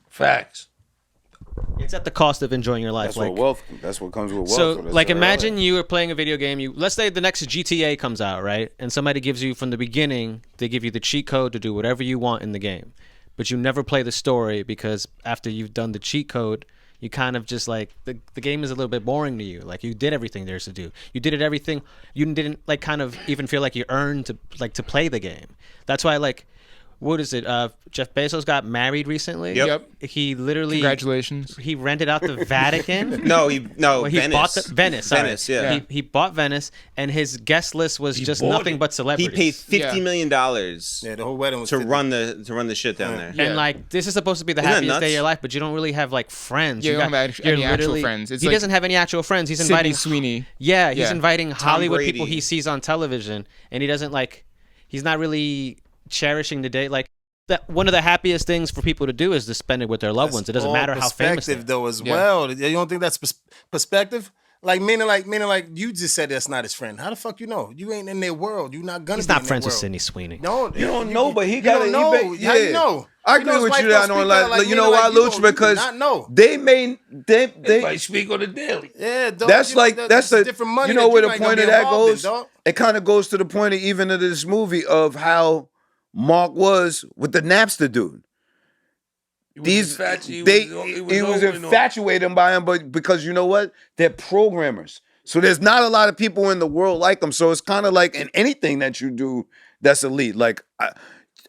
Facts. It's at the cost of enjoying your life. That's what wealth. That's what comes with wealth. So, That's like, what- imagine you were playing a video game. Let's say the next GTA comes out, right? And somebody gives you from the beginning, they give you the cheat code to do whatever you want in the game, but you never play the story because after you've done the cheat code, you kind of just like the game is a little bit boring to you. Like you did everything there's to do. You did everything. You didn't like kind of even feel like you earned to play the game. That's why like. What is it? Jeff Bezos got married recently. Yep. He literally. Congratulations. He rented out the Vatican. No, he Venice. Venice. Venice. Sorry. Venice, yeah. He bought Venice, and his guest list was just nothing but He celebrities. paid $50 million Yeah, the whole wedding was to 50. run the shit down there. And like this is supposed to be the Isn't that happiest day of nuts? your life, but you don't really have like friends. Yeah, You you don't got- have you're any actual literally- friends. It's he like doesn't have any actual friends. He's Sydney inviting Sweeney. Yeah, he's Yeah. inviting Hollywood people Brady. he sees on television, and he doesn't like. He's not really cherishing the day. Like that, one of the happiest things for people to do is to spend it with their loved ones. It doesn't all matter how famous. perspective they are. though as Yeah. well. You don't think that's perspective? Like meaning like you just said that's not his friend. How the fuck you know? You ain't in their world. You're not gonna. He's be not in friends their with world. Sidney Sweeney. No, You don't know, but he you got don't to know. How you know? I You agree know his with wife you don't that on speak like, like you me, know why, like you Louch? don't- you Because not know. they made They they speak on the daily. Yeah, dog, that's you know, like that's a different money. you know that where the might not point be of that involved in, goes. dog. It kind of goes to the point of even of this movie of how Mark was with the Napster dude. These he was infatuated by him, but because you know what, they're programmers. So there's not a lot of people in the world like them. So it's kind of like in anything that you do that's elite. Like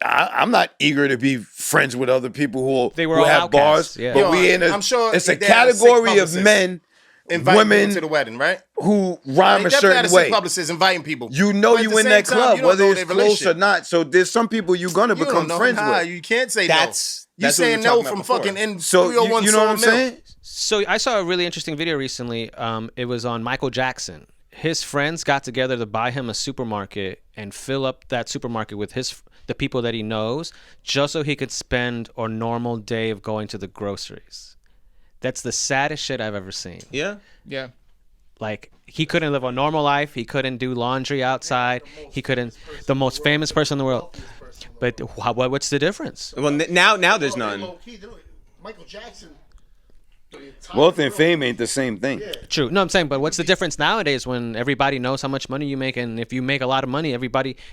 I'm not eager to be friends with other people who were all have outcasts, bars, yeah. but Yo, we in a I'm sure it's a they had a sick category of publicist men, inviting women people to the wedding, right? who rhyme They a definitely had certain a sick way. publicist inviting people. You know But at you the in same that time, club, you don't whether know it's their close or relationship. not. So there's some people you're gonna You become don't know friends how. with. You can't say That's no. You what we saying were no talking from about before. fucking So 301 you know what I'm Soul Milk. saying? So I saw a really interesting video recently. It was on Michael Jackson. His friends got together to buy him a supermarket and fill up that supermarket with the people that he knows, just so he could spend a normal day of going to the groceries. That's the saddest shit I've ever seen. Yeah. Yeah. Like he couldn't live a normal life. He couldn't do laundry outside. He couldn't. The most famous person in the world. But what's the difference? Well, now there's none. Michael Jackson. Wealth and fame ain't the same thing. True. No, I'm saying, but what's the difference nowadays when everybody knows how much money you make, and if you make a lot of money,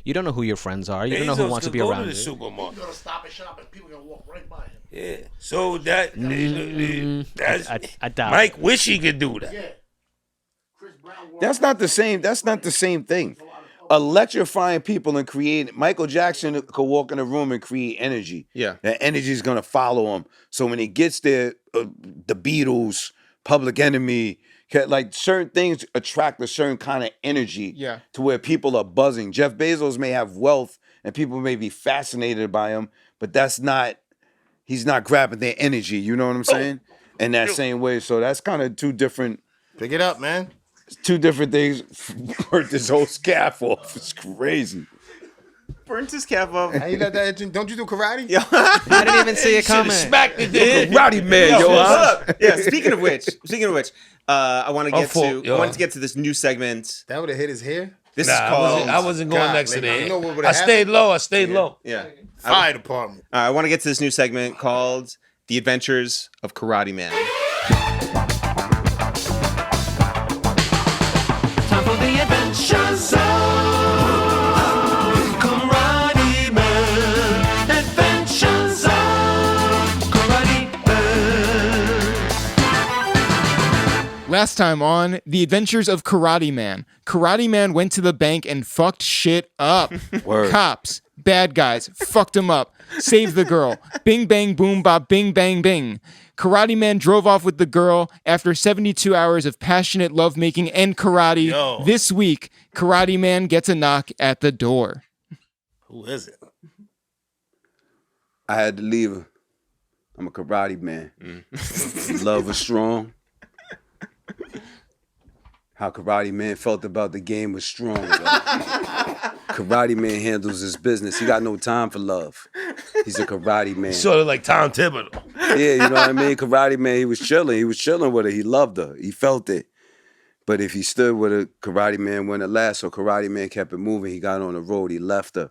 you don't know who your friends are. You don't know who wants to be around you. Supermarket. You're gonna stop and shop, and people are gonna walk right by him. Yeah. So that's I doubt. Mike wish he could do that. Yeah. Chris That's not the same. That's not the same thing. Electrifying people and creating. Michael Jackson could walk in a room and create energy. Yeah. That energy is gonna follow him. So when he gets there, the Beatles, Public Enemy, like certain things attract a certain kind of energy. Yeah. To where people are buzzing. Jeff Bezos may have wealth and people may be fascinated by him, but he's not grabbing their energy. You know what I'm saying? In that same way. So that's kind of two different. Pick it up, man. Two different things. Burnt this whole scarf off. It's crazy. Burnt his cap off. How you let that? Don't you do karate? Yeah. I didn't even see it coming. Smacked it. Karate man, yo. Huh? Yeah. Speaking of which, I want to get to this new segment. That would have hit his hair. This is called. I wasn't going God, next to like, the you know what head. would've I stayed happened? low. Yeah. Fire department. I want to get to this new segment called "The Adventures of Karate Man." Time for the adventures of Karate Man. Adventures of Karate Man. Last time on The Adventures of Karate Man. Karate Man went to the bank and fucked shit up. Word. Cops, bad guys, fucked him up. Saved the girl. Bing, bang, boom, bop, bing, bang, bing. Karate Man drove off with the girl after 72 hours of passionate lovemaking and karate. Yo. This week, Karate Man gets a knock at the door. Who is it? I had to leave her. I'm a karate man. Love was strong. How Karate Man felt about the game was strong. Karate Man handles his business. He got no time for love. He's a karate man. Sort of like Tom Thibodeau. Yeah, you know what I mean? Karate Man, he was chilling. He was chilling with her. He loved her. He felt it. But if he stood with her, Karate Man wouldn't last. So Karate Man kept it moving. He got on the road. He left her.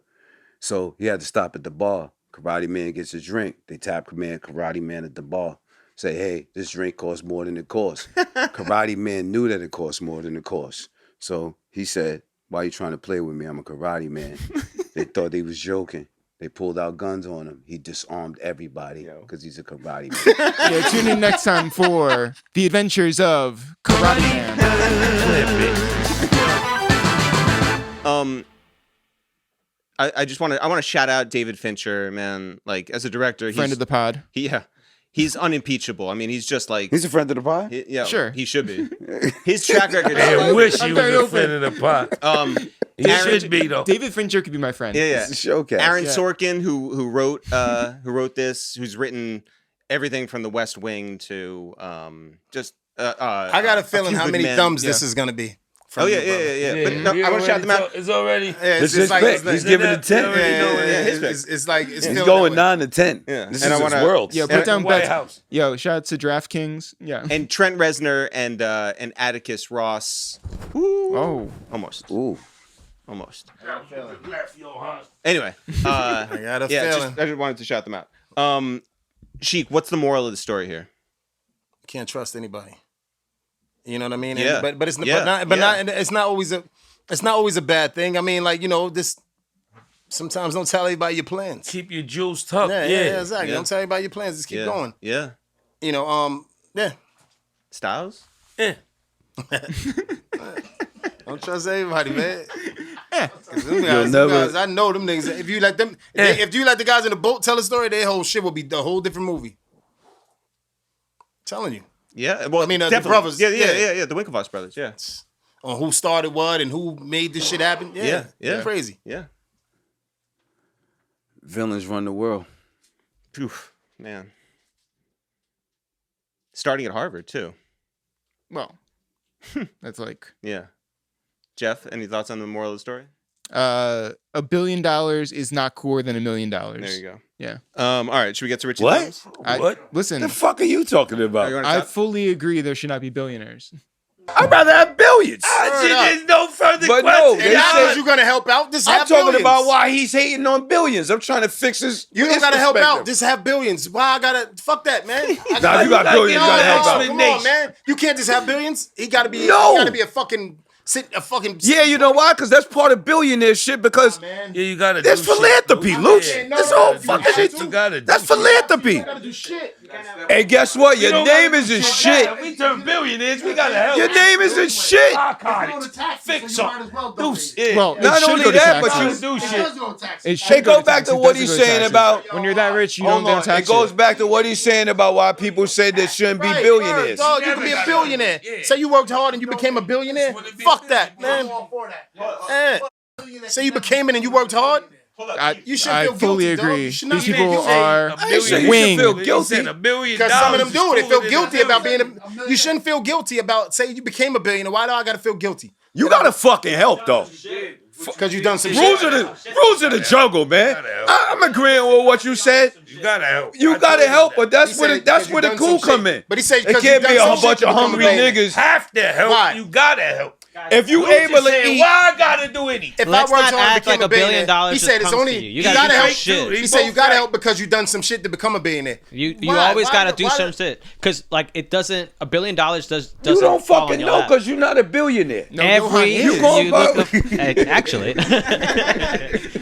So he had to stop at the bar. Karate Man gets a drink. They tap Karate Man at the bar. Say, hey, this drink costs more than it costs. Karate Man knew that it cost more than it costs. So he said, why are you trying to play with me? I'm a karate man. They thought he was joking. They pulled out guns on him. He disarmed everybody because he's a karate man. Yeah, tune in next time for The Adventures of Karate Man. I just want to shout out David Fincher, man. Like as a director, Friend of the pod. He's unimpeachable. I mean, he's just like he's a friend of the pod. Yeah, sure, he should be. His track record. I wish he was a friend of the pod. He should be though. David Fincher could be my friend. Yeah. It's a showcase. Aaron Sorkin, who wrote this, who's written everything from The West Wing to just. I got a feeling how many thumbs this is gonna be. Oh yeah. But no, I want to shout them out. It's already. Yeah, It's he's giving it 10. It's like it's he's going 9 to 10. Yeah. This and is his world. Yo, put down White bets. House. Yo, shout out to DraftKings. Yeah. And Trent Reznor and Jadakiss Ross. Oh, almost. Ooh. Almost. Anyway, I got a feeling. I just wanted to shout them out. Sheik, what's the moral of the story here? Can't trust anybody. You know what I mean? Yeah. But it's it's not always a bad thing. I mean, like, you know, this sometimes don't tell anybody your plans. Keep your jewels tucked. Yeah, exactly. Don't tell anybody your plans. Just keep going. Yeah. You know, yeah. Styles? Yeah. Don't trust everybody, man. You'll guys, I know them niggas. If you let them, if you let the guys in the boat tell a story, their whole shit will be a whole different movie. I'm telling you. Yeah, well, I mean, the definitely. brothers. Yeah, the Winklevoss brothers. Yeah. On who started what and who made this shit happen. Yeah. Crazy. Yeah. Villains run the world. Oof, man. Starting at Harvard too. well, that's like Yeah. Jeff, any thoughts on the moral of the story? $1 billion is not cooler than $1 million. There you go. Yeah. All right, should we get to Richie? What? Thumbs? What? Listen, The fuck are you talking about? I fully agree there should not be billionaires. I'd rather have billions. There's no further But question. no, they said you gonna help out? Just I'm have talking billions. about why he's hating on billions. I'm trying to fix his. You don't his gotta help perspective. out. Just have billions. Why I gotta fuck that, man? Nah, you got billions. You gotta help out. Come on, man. You can't just have billions. He gotta be. No. He gotta be a fucking. Yeah, you know why? Because that's part of billionaire shit. Because Yeah, you gotta there's do philanthropy, shit. Louch. Yeah, no, That's you all gotta do fucking shit. shit. You gotta do That's shit. philanthropy. You gotta do shit. Hey, guess what? We Your don't name gotta is do in shit shit. now. We turn billionaires. We gotta help. Your name is in shit. Fix up. Do shit. Well, it Not should only go to that, but taxes. do shit. It should It go to back taxes. to It what doesn't he's go to saying taxes. about. When you're that rich, you Hold don't on. get taxed. It goes back to what he's saying about why people say there shouldn't be billionaires. Dog, you can be a billionaire. Say you worked hard and you became a billionaire. Fuck that, man. Say you became it and you worked hard. You should I feel fully guilty, dog. agree. You should not These feel people guilty. are I ain't saying you should feel winged. guilty. $1 billion. Because some of them do. They is feel cooler guilty than about $1 being a. You shouldn't feel guilty about say you became a billionaire. Why do I gotta feel guilty? You gotta fucking help though. Because you done some Rules shit. of the jungle, man. I'm agreeing with what you said. You gotta help. You gotta help, but that's He where said that's because where you the done cool some come shit. in. But he said It because can't you be a done whole some bunch shit of to become hungry a billionaire. niggas. Have to help. Why? You gotta help. If you Luch able is to saying, eat, why I gotta do anything? If Let's I worked not hard and act became like a $1 billion billionaire, he just said it's comes only to you. You you gotta gotta do help. some shit. He said you gotta help because you done some shit to become a billionaire. You Why? always Why- gotta do why- some shit because like it doesn't $1 billion doesn't you don't fall on fucking your know lap. because you're not a billionaire. No, Every Johan is. You going look up- actually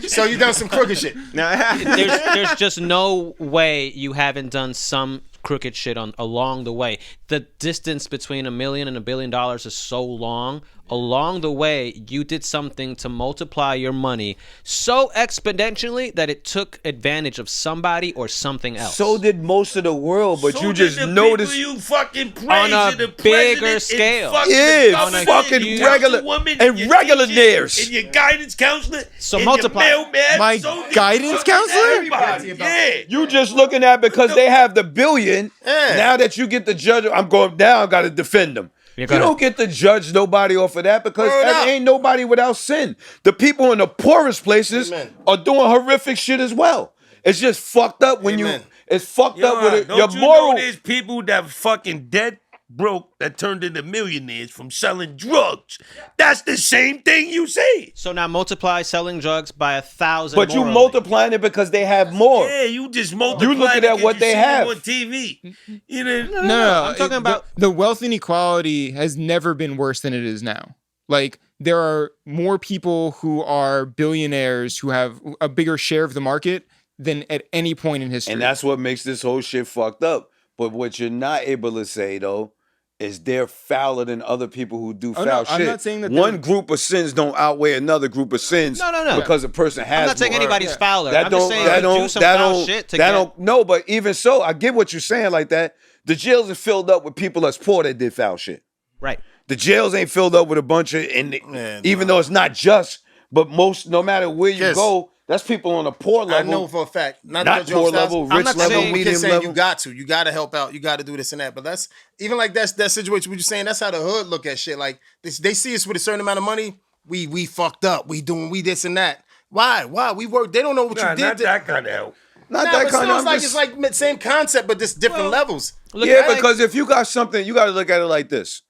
So you done some crooked shit. there's just no way you haven't done some crooked shit along the way. The distance between $1 million and $1 billion is so long. Along the way, you did something to multiply your money so exponentially that it took advantage of somebody or something else. So did most of the world, but So you did just the noticed. people you fucking praise On a the bigger president scale. and fucking Yeah, the governor fucking and your regular- councilwoman and your regular teachers nares. and your guidance counselor. So and multiply. Your mailman. My So did guidance fucking counselor? everybody. Yeah. You just looking at because they have the billion. Yeah. Now that you get the judge, I'm going down. Got to defend them. You You gotta- don't get to judge nobody off of that because Word up. ain't nobody without sin. The people in the poorest places Amen. are doing horrific shit as well. It's just fucked up when Amen. It's fucked up with Don't your you moral. know there's people that fucking dead broke that turned into millionaires from selling drugs? That's the same thing you say. So now multiply selling drugs by 1,000. But you morally. multiplying it because they have more. Yeah, you just multiply. You looking at what they have. on TV. You know, No, I'm talking about- the wealth inequality has never been worse than it is now. Like there are more people who are billionaires who have a bigger share of the market than at any point in history. And that's what makes this whole shit fucked up. But what you're not able to say though is they're fouler than other people who do Oh, foul no, I'm shit. not saying that one they're- group of sins don't outweigh another group of sins. No. Because a person has. I'm not saying more. anybody's fouler. That I'm just don't. saying That you don't. do some That foul don't. shit to That get. don't. No, but even so, I get what you're saying like that. The jails are filled up with people that's poor that did foul shit. Right. The jails ain't filled up with a bunch of, even though it's not just, but most, no matter where you Yes. go, that's people on a poor level. I know for a fact. Not to cut you off, poor Styles. level, I'm rich not level, saying, medium saying level. you got to. You got to help out. You got to do this and that. But that's even like that situation. What you're saying? That's how the hood look at shit. Like they see us with a certain amount of money. We fucked up. We this and that. Why? We work. They don't know what you did. Not that kind of help. Not Nah, that but kind still, of. it's like same concept, but just different levels. Yeah, Right? because if you got something, you got to look at it like this.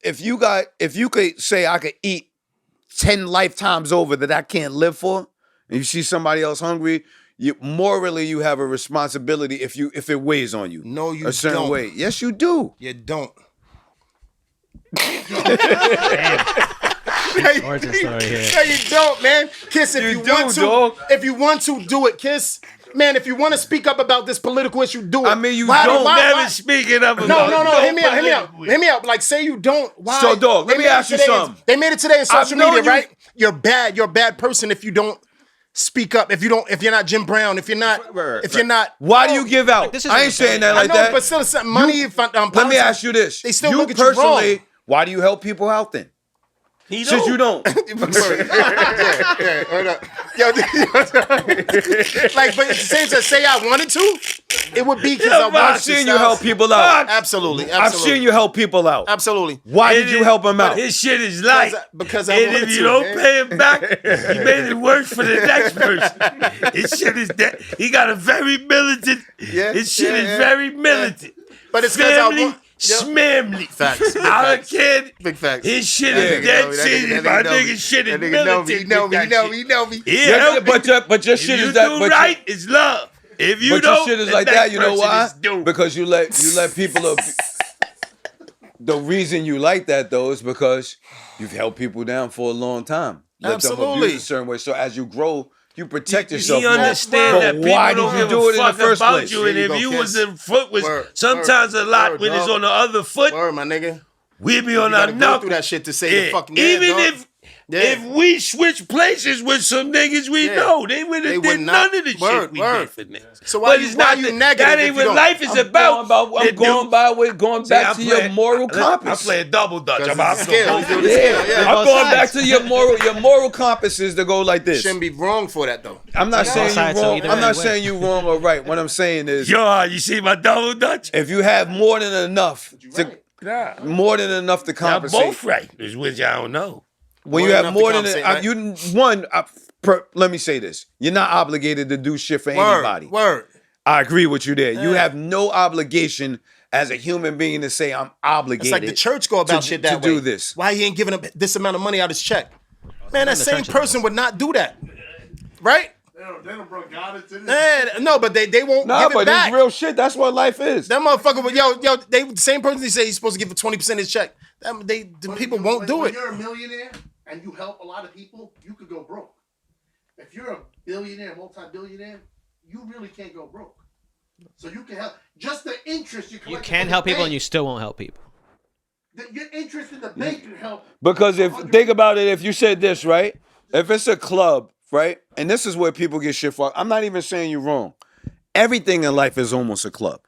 If you could say I could eat 10 lifetimes over that I can't live for, and you see somebody else hungry, morally you have a responsibility if it weighs on you. No, you a certain don't. way. Yes, you do. You don't. Origin story here. No, you don't, man. Kiss, if you do, want to, dog. if you want to, do it, Kiss. Man, if you want to speak up about this political issue, do it. I mean, you Why don't. Never speaking up about No. Hear me out. Like, say you don't. Why? So, dog, let They me made it ask you today. something. They made it today in social known media, you- right? You're bad. You're a bad person if you don't speak up. If you're not Jim Brown. If you're not. You're not. Why do you give out? this I ain't isn't saying that I like know, that. but still, money. Let me politics, ask you this. They still you look at you wrong. personally, why do you help people out then? Since you don't. yeah, hold up. Yo, like, but say I wanted to, it would be because I wanted to. I've seen you help people out. Absolutely. I've seen you help people out. Absolutely. Why did you help them out? His shit is light. Because I and wanted if you to, don't man. pay him back, he made it worse for the next person. His shit is dead. He got a very militant. Yeah, His shit yeah, is yeah. very militant. But it's because I family, want. smamly. Facts. Big Our facts. kid, Big facts. his shit That is nigga dead know me. That serious. nigga My know me. nigga shit is That nigga know me. militant. He know me. with He that know shit. me. He know me. Yeah, Yeah, help me. but your If shit you is that. do But right, it's love. If you your don't, shit is the like next that. You know person why? is doomed. Because you let people. The reason you like that though is because you've held people down for a long time. let them abuse a certain way. So as you grow, you protect yourself. You understand that people why don't did you give do a it in the fuck first about place? you, and if you was in foot was sometimes a lot when it's on the other foot. Word, my nigga. We be on our go knuckle. through that shit to say the fucking even dog. if we switch places with some niggas we know, they would have did none of the shit we did for niggas. So why you negative? That ain't what life is about. I'm going back to your moral compass. I play a double dutch. I'm going back to your moral compass is to go like this. Shouldn't be wrong for that though. I'm not saying you wrong. I'm not saying you wrong or right. What I'm saying is, you see my double dutch? If you have more than enough to compensate. Both right. Is which I don't know. When you have more than let me say this: you're not obligated to do shit for anybody. Word. I agree with you there. You have no obligation as a human being to say I'm obligated. It's like the church go about shit that way. To do this. Why he ain't giving up this amount of money out his check? Man, that same person would not do that, right? They don't Borgata to this. No, but they won't give it back. It's real shit. That's what life is. That motherfucker, they the same person they say he's supposed to give 20% of his check. The people won't do it. If you're a millionaire and you help a lot of people, you could go broke. If you're a billionaire, multi-billionaire, you really can't go broke. So you can help. Just the interest you collect. You can help people and you still won't help people. Your interest in the bank can help. Because think about it, if you said this, right? If it's a club, right? And this is where people get shit fucked. I'm not even saying you're wrong. Everything in life is almost a club.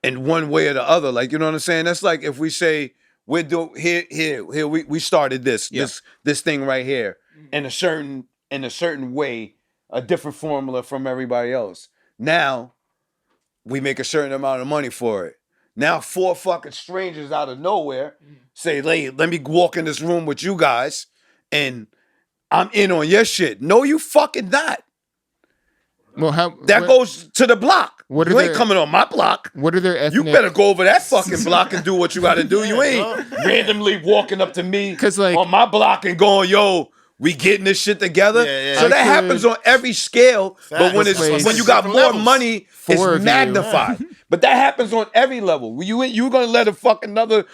In one way or the other. Like, you know what I'm saying? That's like if we say we're doing here, we started this thing right here in a certain way, a different formula from everybody else. Now we make a certain amount of money for it. Now 4 fucking strangers out of nowhere say, let me walk in this room with you guys and I'm in on your shit. No, you fucking not. Well, that goes to the block. You ain't their, coming on my block. What are their ethnic? You better go over that fucking block and do what you got to do. You ain't randomly walking up to me on my block and going, yo, we getting this shit together. So that happens on every scale. But when you got more money, it's magnified. But that happens on every level. You gonna let a fucking another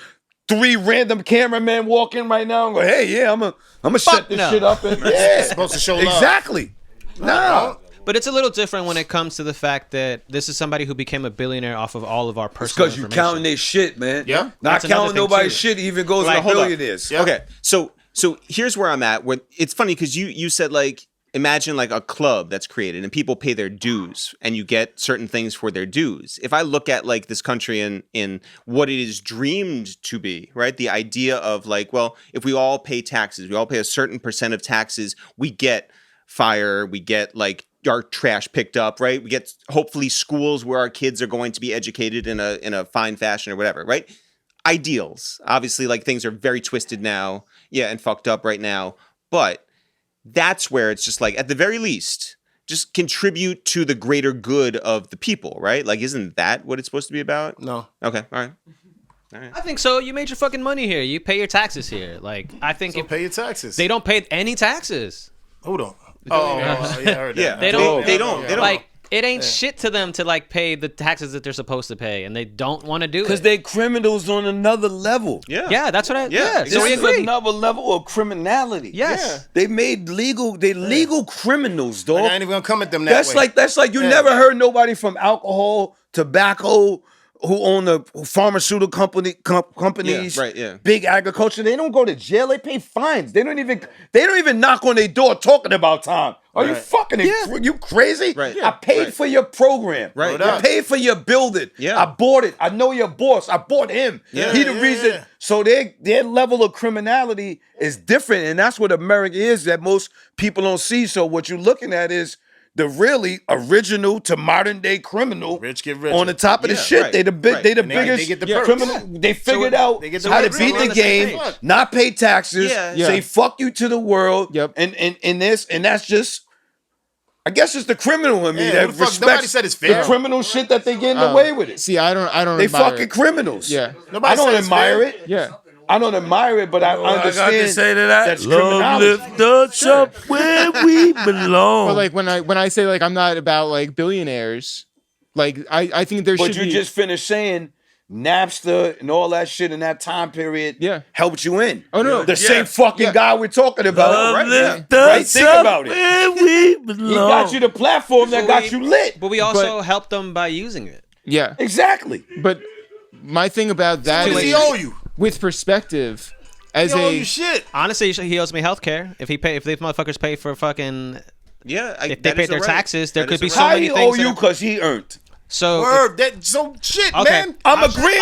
3 random cameramen walk in right now and go, hey, I'm gonna set this shit up. And It's supposed to show love. Exactly. No. But it's a little different when it comes to the fact that this is somebody who became a billionaire off of all of our personal information. Because you counting their shit, man. Yeah. Not counting nobody's shit even goes to billionaires. Yeah. Okay, so here's where I'm at. It's funny because you said, like, imagine like a club that's created and people pay their dues and you get certain things for their dues. If I look at like this country in what it is dreamed to be, right? The idea of like, well, if we all pay taxes, we all pay a certain percent of taxes, we get fire, we get like our trash picked up, right? We get hopefully schools where our kids are going to be educated in a fine fashion or whatever, right? Ideals. Obviously, like things are very twisted now, and fucked up right now. But that's where it's just like, at the very least, just contribute to the greater good of the people, right? Like, isn't that what it's supposed to be about? No. Okay, all right. I think so. You made your fucking money here. You pay your taxes here. Like, I think So pay your taxes. They don't pay any taxes. Hold on. Oh, yeah, I heard that. They don't. They don't. Like, it ain't shit to them to like pay the taxes that they're supposed to pay, and they don't want to do it because they criminals on another level. Yeah, that's what I. Yeah, this is another level of criminality. Yes, they made legal. They legal criminals, dog. I ain't even gonna come at them that way. That's like you never heard nobody from alcohol, tobacco, who own the pharmaceutical companies, big agriculture. They don't go to jail. They pay fines. They don't even knock on their door talking about time. Are you fucking you crazy? Right. I paid for your program. Right. I paid for your building. Yeah. I bought it. I know your boss. I bought him. Yeah. He the reason. So their level of criminality is different, and that's what America is that most people don't see. So what you're looking at is the really original to modern day criminal, rich get rich on the top of the shit. Right. They the biggest they get the perks. criminal. They figured out how to beat the game, not pay taxes, say fuck you to the world, and this, and that's just. I guess it's the criminal in me that respects nobody said it's fair. the criminal shit that they getting away with it. See, I don't. They admire fucking it. criminals. Yeah, I don't admire it. Yeah. I don't admire it, but I understand. I got to say to that. That's Love criminality. lift us up where we belong. But like when I say like I'm not about like billionaires, like I think there But should be. you just finished saying Napster and all that shit in that time period helped you in. Oh, no. The same fucking guy we're talking about. Right? Think about it. He got you the platform that got you lit. But we also helped them by using it. Yeah. Exactly. But my thing about that What does is he owe you? with perspective, as He owe a you shit. Honestly, he owes me healthcare. If these motherfuckers pay for fucking, if they pay their taxes, there could be so many things. How he owe you because he earned. So Word, that so shit, man. I'm agreeing.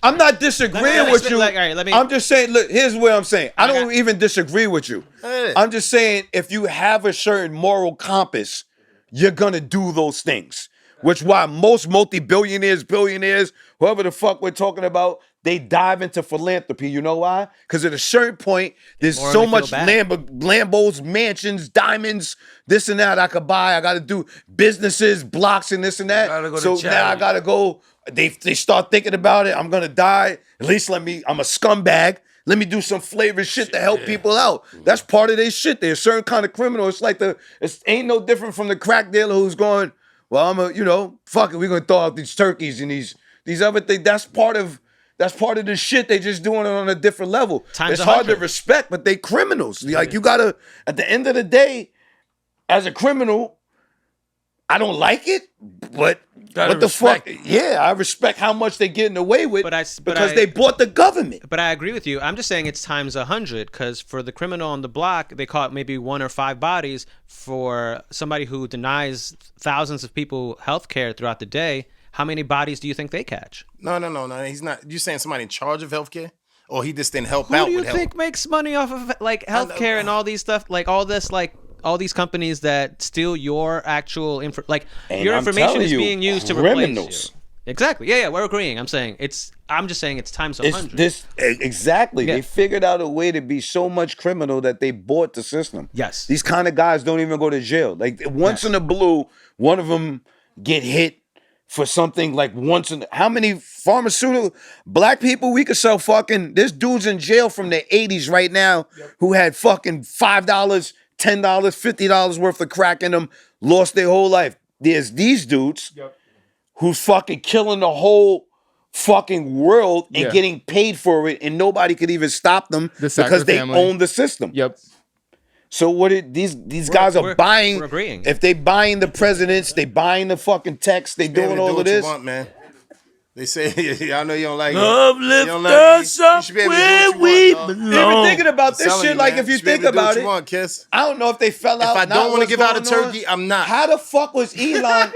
I'm not disagreeing with you. I'm just saying. Look, here's what I'm saying. I don't even disagree with you. I'm just saying if you have a certain moral compass, you're gonna do those things. Which why most multi-billionaires, billionaires, whoever the fuck we're talking about, they dive into philanthropy. You know why? Because at a certain point, there's so much Lambos, mansions, diamonds, this and that I could buy. I got to do businesses, blocks, and this and that. So now I got to go. They start thinking about it. I'm going to die. At least I'm a scumbag. Let me do some flavored shit to help people out. That's part of their shit. They're a certain kind of criminal. It's like it ain't no different from the crack dealer who's going, well, fuck it. We're going to throw out these turkeys and these other things. That's part of the shit. They just doing it on a different level. It's hard to respect, but they criminals. Like you gotta, at the end of the day, as a criminal, I don't like it, but what the fuck? Yeah, I respect how much they're getting away with because they bought the government. But I agree with you. I'm just saying it's times 100 because for the criminal on the block, they caught maybe 1 or 5 bodies. For somebody who denies thousands of people health care throughout the day, how many bodies do you think they catch? No. He's not. You saying somebody in charge of healthcare, or he just didn't help out? Who do you think makes money off of like healthcare and all these stuff, like all this, like all these companies that steal your actual your information is being used to replace you. Exactly. Yeah. We're agreeing. I'm just saying it's times 100. Exactly. Yeah. They figured out a way to be so much criminal that they bought the system. Yes. These kind of guys don't even go to jail. Like once in a blue, one of them get hit for something like how many pharmaceutical black people we could sell fucking, there's dudes in jail from the 80s right now who had fucking $5, $10, $50 worth of crack in them, lost their whole life. There's these dudes who's fucking killing the whole fucking world and getting paid for it, and nobody could even stop them because they own the system. Yep. So these guys are buying. We're agreeing. If they buying the presidents, they buying the fucking text, they doing all of this. You want, man. They say, I know you don't like love it. Lift us up where we belong. Even thinking about this shit, like if you think about it, I don't know if they fell out. If I don't want to give out a turkey, I'm not. How the fuck was Elon?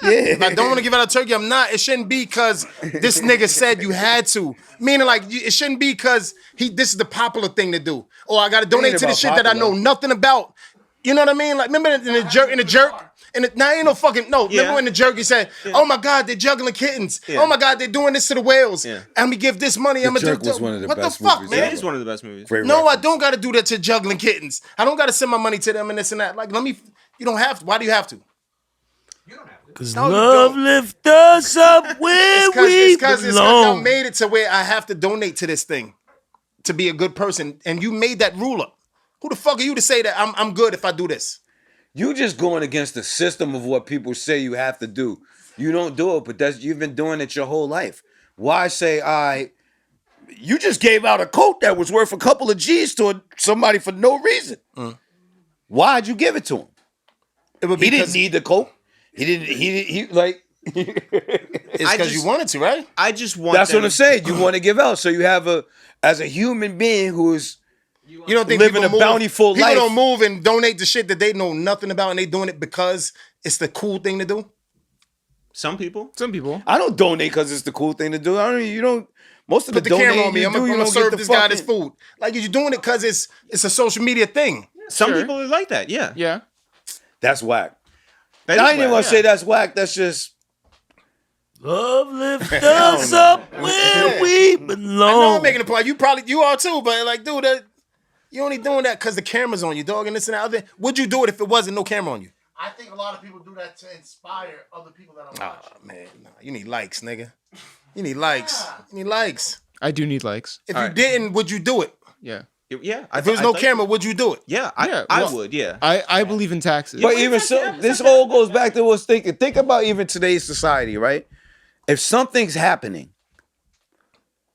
If I don't want to give out a turkey, I'm not. It shouldn't be because this nigga said you had to. Meaning like it shouldn't be because this is the popular thing to do. Or I got to donate to the shit that I know nothing about. You know what I mean? Like remember in the jerk. Now ain't no fucking Remember when the jerk he said, "Oh my God, they're juggling kittens. Oh my God, they're doing this to the whales. And we give this money. I'm gonna do was one of the what best the fuck, movies man? It is one of the best movies. No, I don't got to do that to juggling kittens. I don't got to send my money to them and this and that. Like you don't have to. Why do you have to? Cause love lift us up where we belong. It's because I made it to where I have to donate to this thing to be a good person, and you made that rule up. Who the fuck are you to say that I'm good if I do this? You just going against the system of what people say you have to do. You don't do it, but you've been doing it your whole life. Why say, you just gave out a coat that was worth a couple of G's to somebody for no reason. Why'd you give it to him? He didn't need the coat. He like... It's because you wanted to, right? I just want That's what I'm saying. You want to give out. So you have as a human being who's... You don't think living a bountiful life. People don't move and donate the shit that they know nothing about, and they doing it because it's the cool thing to do. Some people. I don't donate because it's the cool thing to do. Most of Put the camera on me. I'm gonna serve this guy this this food. Like you're doing it because it's a social media thing. Some people are like that. Yeah. Yeah. That's whack. I ain't even want to say that's whack. That's just. Love lift us up where we belong. I know I'm making a point. You are too, but like, dude, you only doing that because the camera's on you, dog, and this and that other. Would you do it if it wasn't no camera on you? I think a lot of people do that to inspire other people that are watching. Oh, man. Nah, you need likes, nigga. You need likes. You need likes. I do need likes. If you didn't, would you do it? Yeah. Yeah. If there was no camera, would you do it? Yeah. I would, yeah. I believe in taxes. But even so, this all goes back to what's thinking. Think about even today's society, right? If something's happening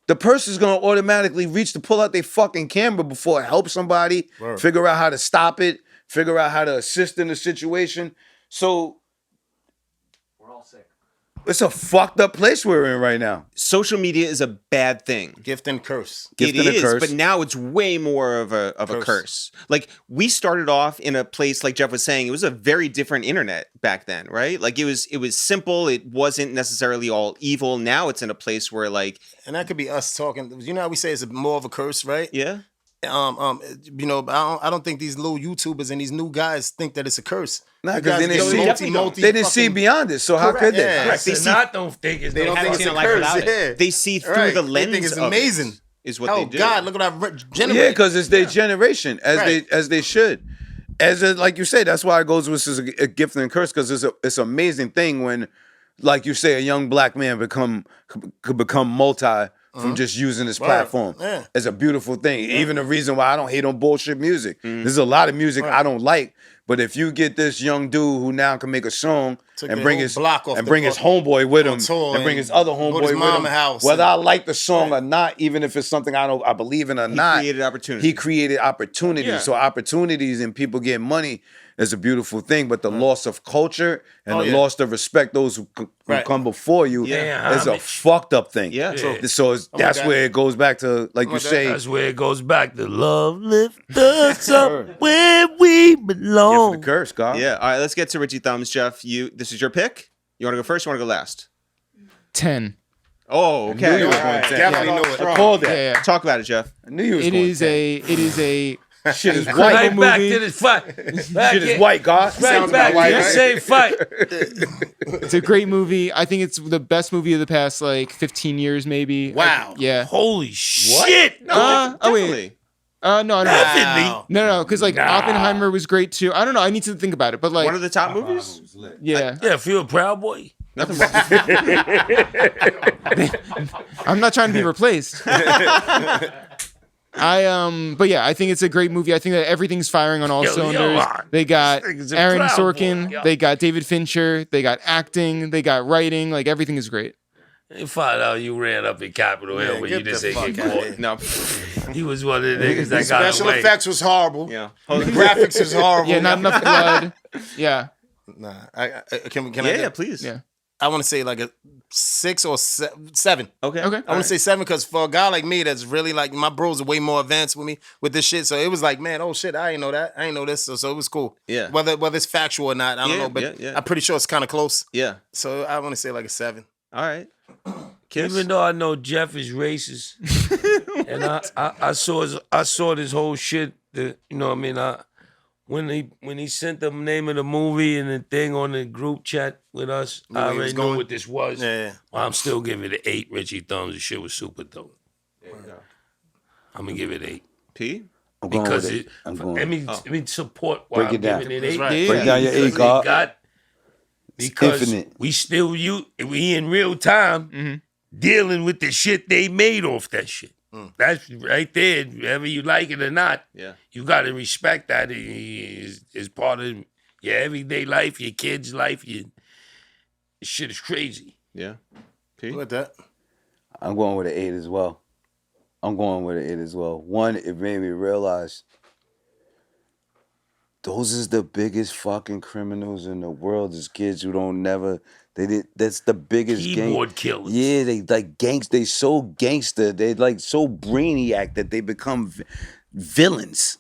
the person's gonna automatically reach to pull out their fucking camera before it helps somebody, figure out how to stop it, figure out how to assist in the situation. So We're all sick. it's a fucked up place we're in right now. Social media is a bad thing. Gift and curse. It is, but now it's way more of a curse. Like, we started off in a place, like Jeff was saying, it was a very different internet back then, right? Like, it was simple. It wasn't necessarily all evil. Now it's in a place where, like, and that could be us talking. You know how we say it's more of a curse, right? Yeah. You know, I don't think these little YouTubers and these new guys think that it's a curse. Nah, because they didn't see beyond it. So how could they? Yeah. Correct. They don't think it's They don't think it's a curse. Yeah. They see through the lens. They think it's of amazing. it, is what they do. Oh God, look at that generation. Yeah, because it's their generation, as they should. Like you say, that's why it goes with a gift and a curse, because it's an amazing thing when, like you say, a young black man could become multi from just using this platform. Yeah. It's a beautiful thing. Even the reason why I don't hate on bullshit music. There's a lot of music I don't like, but if you get this young dude who now can make a song and bring his homeboy with him and bring his other homeboy with him, whether I like the song or not, even if it's something I believe in or not, he created opportunity. Yeah. So opportunities and people getting money is a beautiful thing, but the loss of culture and the loss of respect those who come before you is a fucked up thing. Yeah. So that's where it goes back to, like you say. That's where it goes back to love lift us up where we belong. The curse, God. Yeah. All right, let's get to Richie Thumbs. Jeff, this is your pick? You want to go first or you want to go last? 10. Oh, okay. I knew you was going 10. Definitely knew it. I called it. Yeah. Talk about it, Jeff. I knew you was It going is 10. It is a Shit is incredible white. Right back movie. to this fight. Shit is white, God. Right back to the same fight. It's a great movie. I think it's the best movie of the past, like, 15 years, maybe. Wow. Yeah. Holy shit. Oh, Definitely. wait. No, no, because like Oppenheimer was great too. I don't know. I need to think about it, but like One of the top movies? yeah, Yeah, feel proud boy. Nothing wrong. I'm not trying to be replaced. But yeah, I think it's a great movie. I think that everything's firing on all cylinders. They got Aaron Sorkin, they got David Fincher, they got acting, they got writing. Like everything is great. They found out you ran up in Capitol Hill when you just ain't get caught. No. He was one of the niggas that got Special away. effects was horrible. Yeah. The graphics is horrible. Yeah, not enough blood. Yeah. Nah, can Yeah, please. Yeah. I want to say like a 6 or 7. Okay. Okay. I want to say 7 because for a guy like me that's really like, my bros are way more advanced with me with this shit. So it was like, man, oh shit, I ain't know that. I ain't know this. So it was cool. Yeah. Whether it's factual or not, I don't know. But I'm pretty sure it's kind of close. Yeah. So I want to say like a 7. All right. Kiss. Even though I know Jeff is racist, and I saw this whole shit. That, you know what I mean? When he sent the name of the movie and the thing on the group chat with us, I already knew what this was. Yeah. Well, I'm still giving it 8 Richie Thumbs. The shit was super dope. I'm gonna give it 8. P? I'm going Because with it. let me support why Break I'm it down. giving it 8. Right. Break down your 8, God. Because infinite. we in real time dealing with the shit they made off that shit. That's right there. Whether you like it or not, you got to respect that. It's part of your everyday life, your kids' life. Shit is crazy. Yeah. P? What that? I'm going with an 8 as well. One, it made me realize those is the biggest fucking criminals in the world. Is kids who don't never. That's the biggest Keyboard killers. Yeah, they like they so gangster. They like so brainiac that they become villains.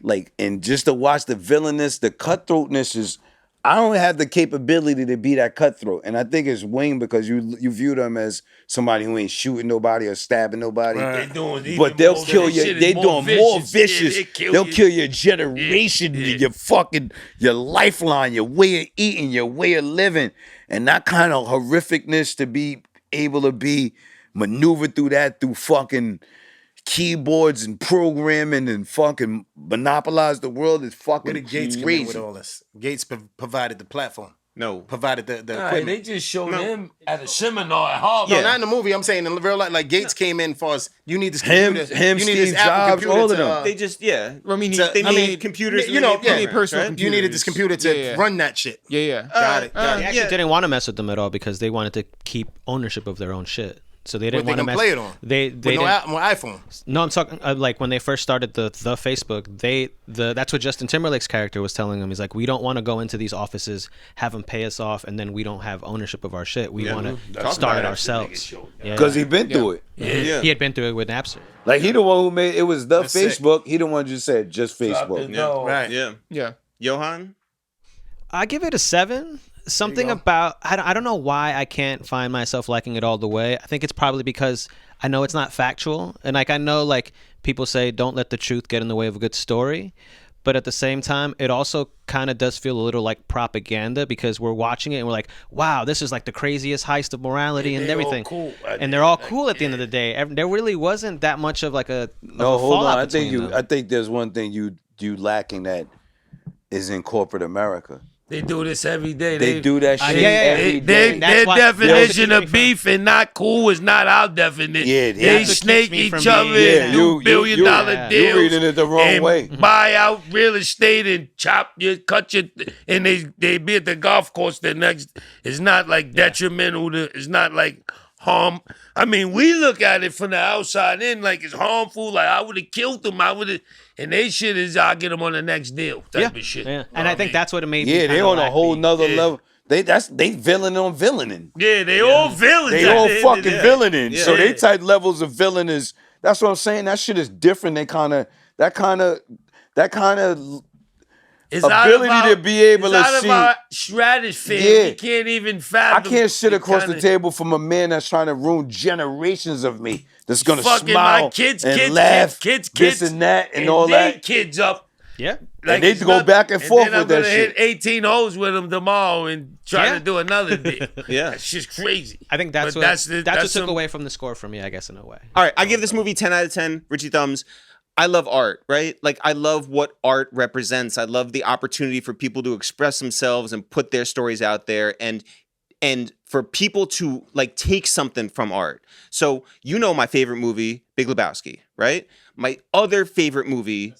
Like, and just to watch the villainous, the cutthroatness is. I don't have the capability to be that cutthroat, and I think it's Wayne because you view them as somebody who ain't shooting nobody or stabbing nobody. Right. But they'll kill you. They doing more vicious. They'll kill your generation, your lifeline, your way of eating, your way of living, and that kind of horrificness to be able to be maneuvered through that through fucking keyboards and programming and fucking monopolize the world is fucking Where did Gates come in with all this? Gates provided the platform. No. Provided the Nah, equipment. they just showed him at a seminar at Harvard. No, not in the movie. I'm saying in real life, like Gates came in for us. You need this Him, computer. him, you need Steve this Apple Jobs, computer all of to, them. They just, I mean, they made computers. You know, they made personal right? computers. You needed this computer to run that shit. Yeah. Got it. They actually didn't want to mess with them at all because they wanted to keep ownership of their own shit. so they didn't What want to they gonna play it on? They With didn't. no iPhone. No, I'm talking like when they first started the Facebook. That's what Justin Timberlake's character was telling them. He's like, we don't want to go into these offices, have them pay us off, and then we don't have ownership of our shit. We want to start it ourselves. Because he been through it. Yeah. He had been through it with Napster. Like he the one who made it was the Facebook. He the one who just said just Facebook. Right. Yeah. Johan? I give it a 7. Something about I don't know why I can't find myself liking it all the way. I think it's probably because I know it's not factual, and like I know like people say don't let the truth get in the way of a good story, but at the same time it also kind of does feel a little like propaganda because we're watching it and we're like, wow, this is like the craziest heist of morality and everything, and they're all cool at the end of the day. There really wasn't that much of like a hold on. I think there's one thing you lacking that is in corporate America. They do this every day. They do that shit every day. Their definition of beef and not cool is not our definition. Yeah, they snake each other and do billion-dollar deals. You're reading it the wrong way. Buy out real estate and cut your, and they be at the golf course the next. It's not like detrimental. It's not like harm. I mean, we look at it from the outside in like it's harmful. Like I would have killed them. And they shit is I'll get them on the next deal type of shit. Yeah. And I think that's what it made me. Yeah, they on a whole nother level. They villain on villaining. Yeah, they all villains. They all fucking villaining. Yeah. So they type levels of villain is. That's what I'm saying. That shit is different. That kind of ability to be able to see. It's not about stratosphere. Yeah. You can't even fathom. I can't sit across the table from a man that's trying to ruin generations of me. That's gonna smile and laugh, this and that, and all that. Kids up. Yeah. Like and they go back and forth with that hit shit. 18 holes with them tomorrow and try to do another deal. Yeah. That's just crazy. I think that's what took away from the score for me, I guess, in a way. All right, I give this movie 10 out of 10. Richie Thumbs. I love art, right? Like, I love what art represents. I love the opportunity for people to express themselves and put their stories out there and for people to, like, take something from art. So, you know my favorite movie, Big Lebowski, right? My other favorite movie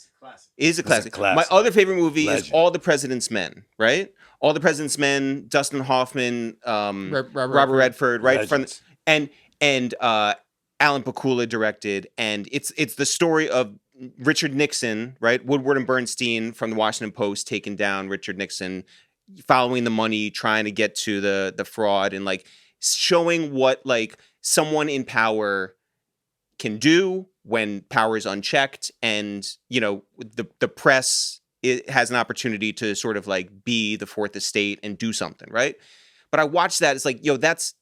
is a classic. My other favorite movie is All the President's Men, right? All the President's Men, Dustin Hoffman, Robert Redford, right? And Alan Pakula directed, and it's the story of Richard Nixon, right? Woodward and Bernstein from the Washington Post taking down Richard Nixon, following the money, trying to get to the fraud, and like showing what like someone in power can do when power is unchecked, and you know the press has an opportunity to sort of like be the fourth estate and do something, right? But I watched that, it's like, yo, that's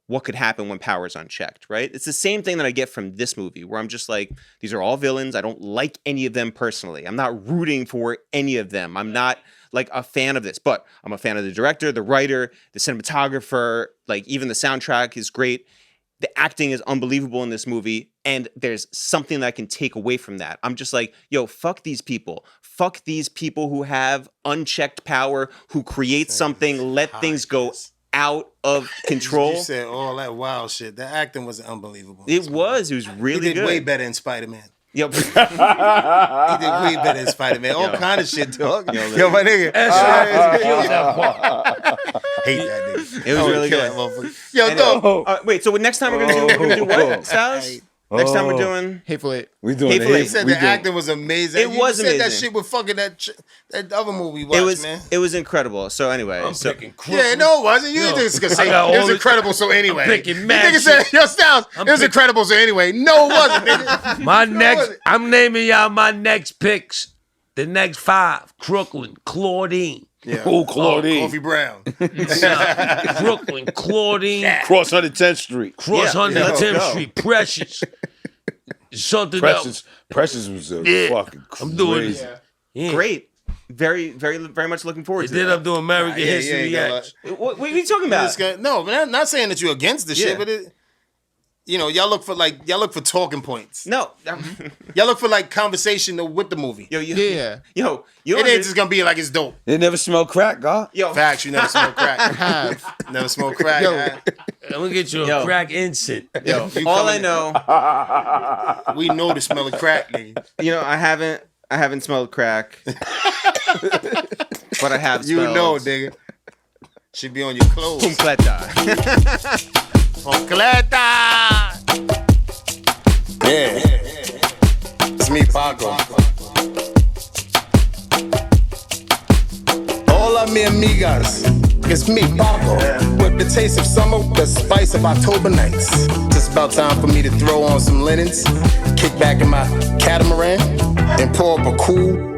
what could happen when power is unchecked, right? It's the same thing that I get from this movie, where I'm just like, these are all villains. I don't like any of them personally. I'm not rooting for any of them. I'm not like a fan of this, but I'm a fan of the director, the writer, the cinematographer, like even the soundtrack is great. The acting is unbelievable in this movie, and there's something that I can take away from that. I'm just like, yo, fuck these people. Fuck these people who have unchecked power, who create something, let things go out of control. You said all that wild shit. The acting was unbelievable. It was really good. He did way better in Spider-Man. Yep. He did way better in Spider-Man. All kind of shit, dog. Yo, my nigga. Hate that nigga. It was really good. Yo, dog. Wait, so next time we're gonna do what, Styles? Next time we're doing Hateful Eight. We doing Hateful Eight. He said the acting was amazing. It was amazing. You said that shit with fucking that other movie we watched, man. It was incredible. So anyway, yeah, no, it wasn't. You just gonna say it was incredible. So anyway, you nigga said, yo, Styles, it was incredible. So anyway, no, it wasn't. Nigga. I'm naming y'all my next picks. The next 5: Crooklyn, Claudine. Yeah. Oh, Claudine. Coffee Brown. Brooklyn, Claudine. Cross 110th Street. Cross 110th Street. Precious. Something else. Precious was fucking crazy. I'm doing this. Yeah. Great. Very, very, very much looking forward to it. Then I'm doing American History X. What are you talking about? No, but I'm not saying that you're against the shit, but you know, y'all look for talking points. No, y'all look for like conversation with the movie. Yo, it ain't just gonna be like it's dope. They never smelled crack, God. Yo, facts. You never smoked crack. Never smoked crack. Yo, I'm gonna get you a crack incense. Yo, all I know, we know the smell of crack, nigga. You know, I haven't smelled crack, but I have. You know, nigga. Should be on your clothes. Completa. Concleta. Yeah. It's me, Paco. Hola, mi amigas. It's me, Paco. With the taste of summer, the spice of October nights. Just about time for me to throw on some linens, kick back in my catamaran, and pour up a cool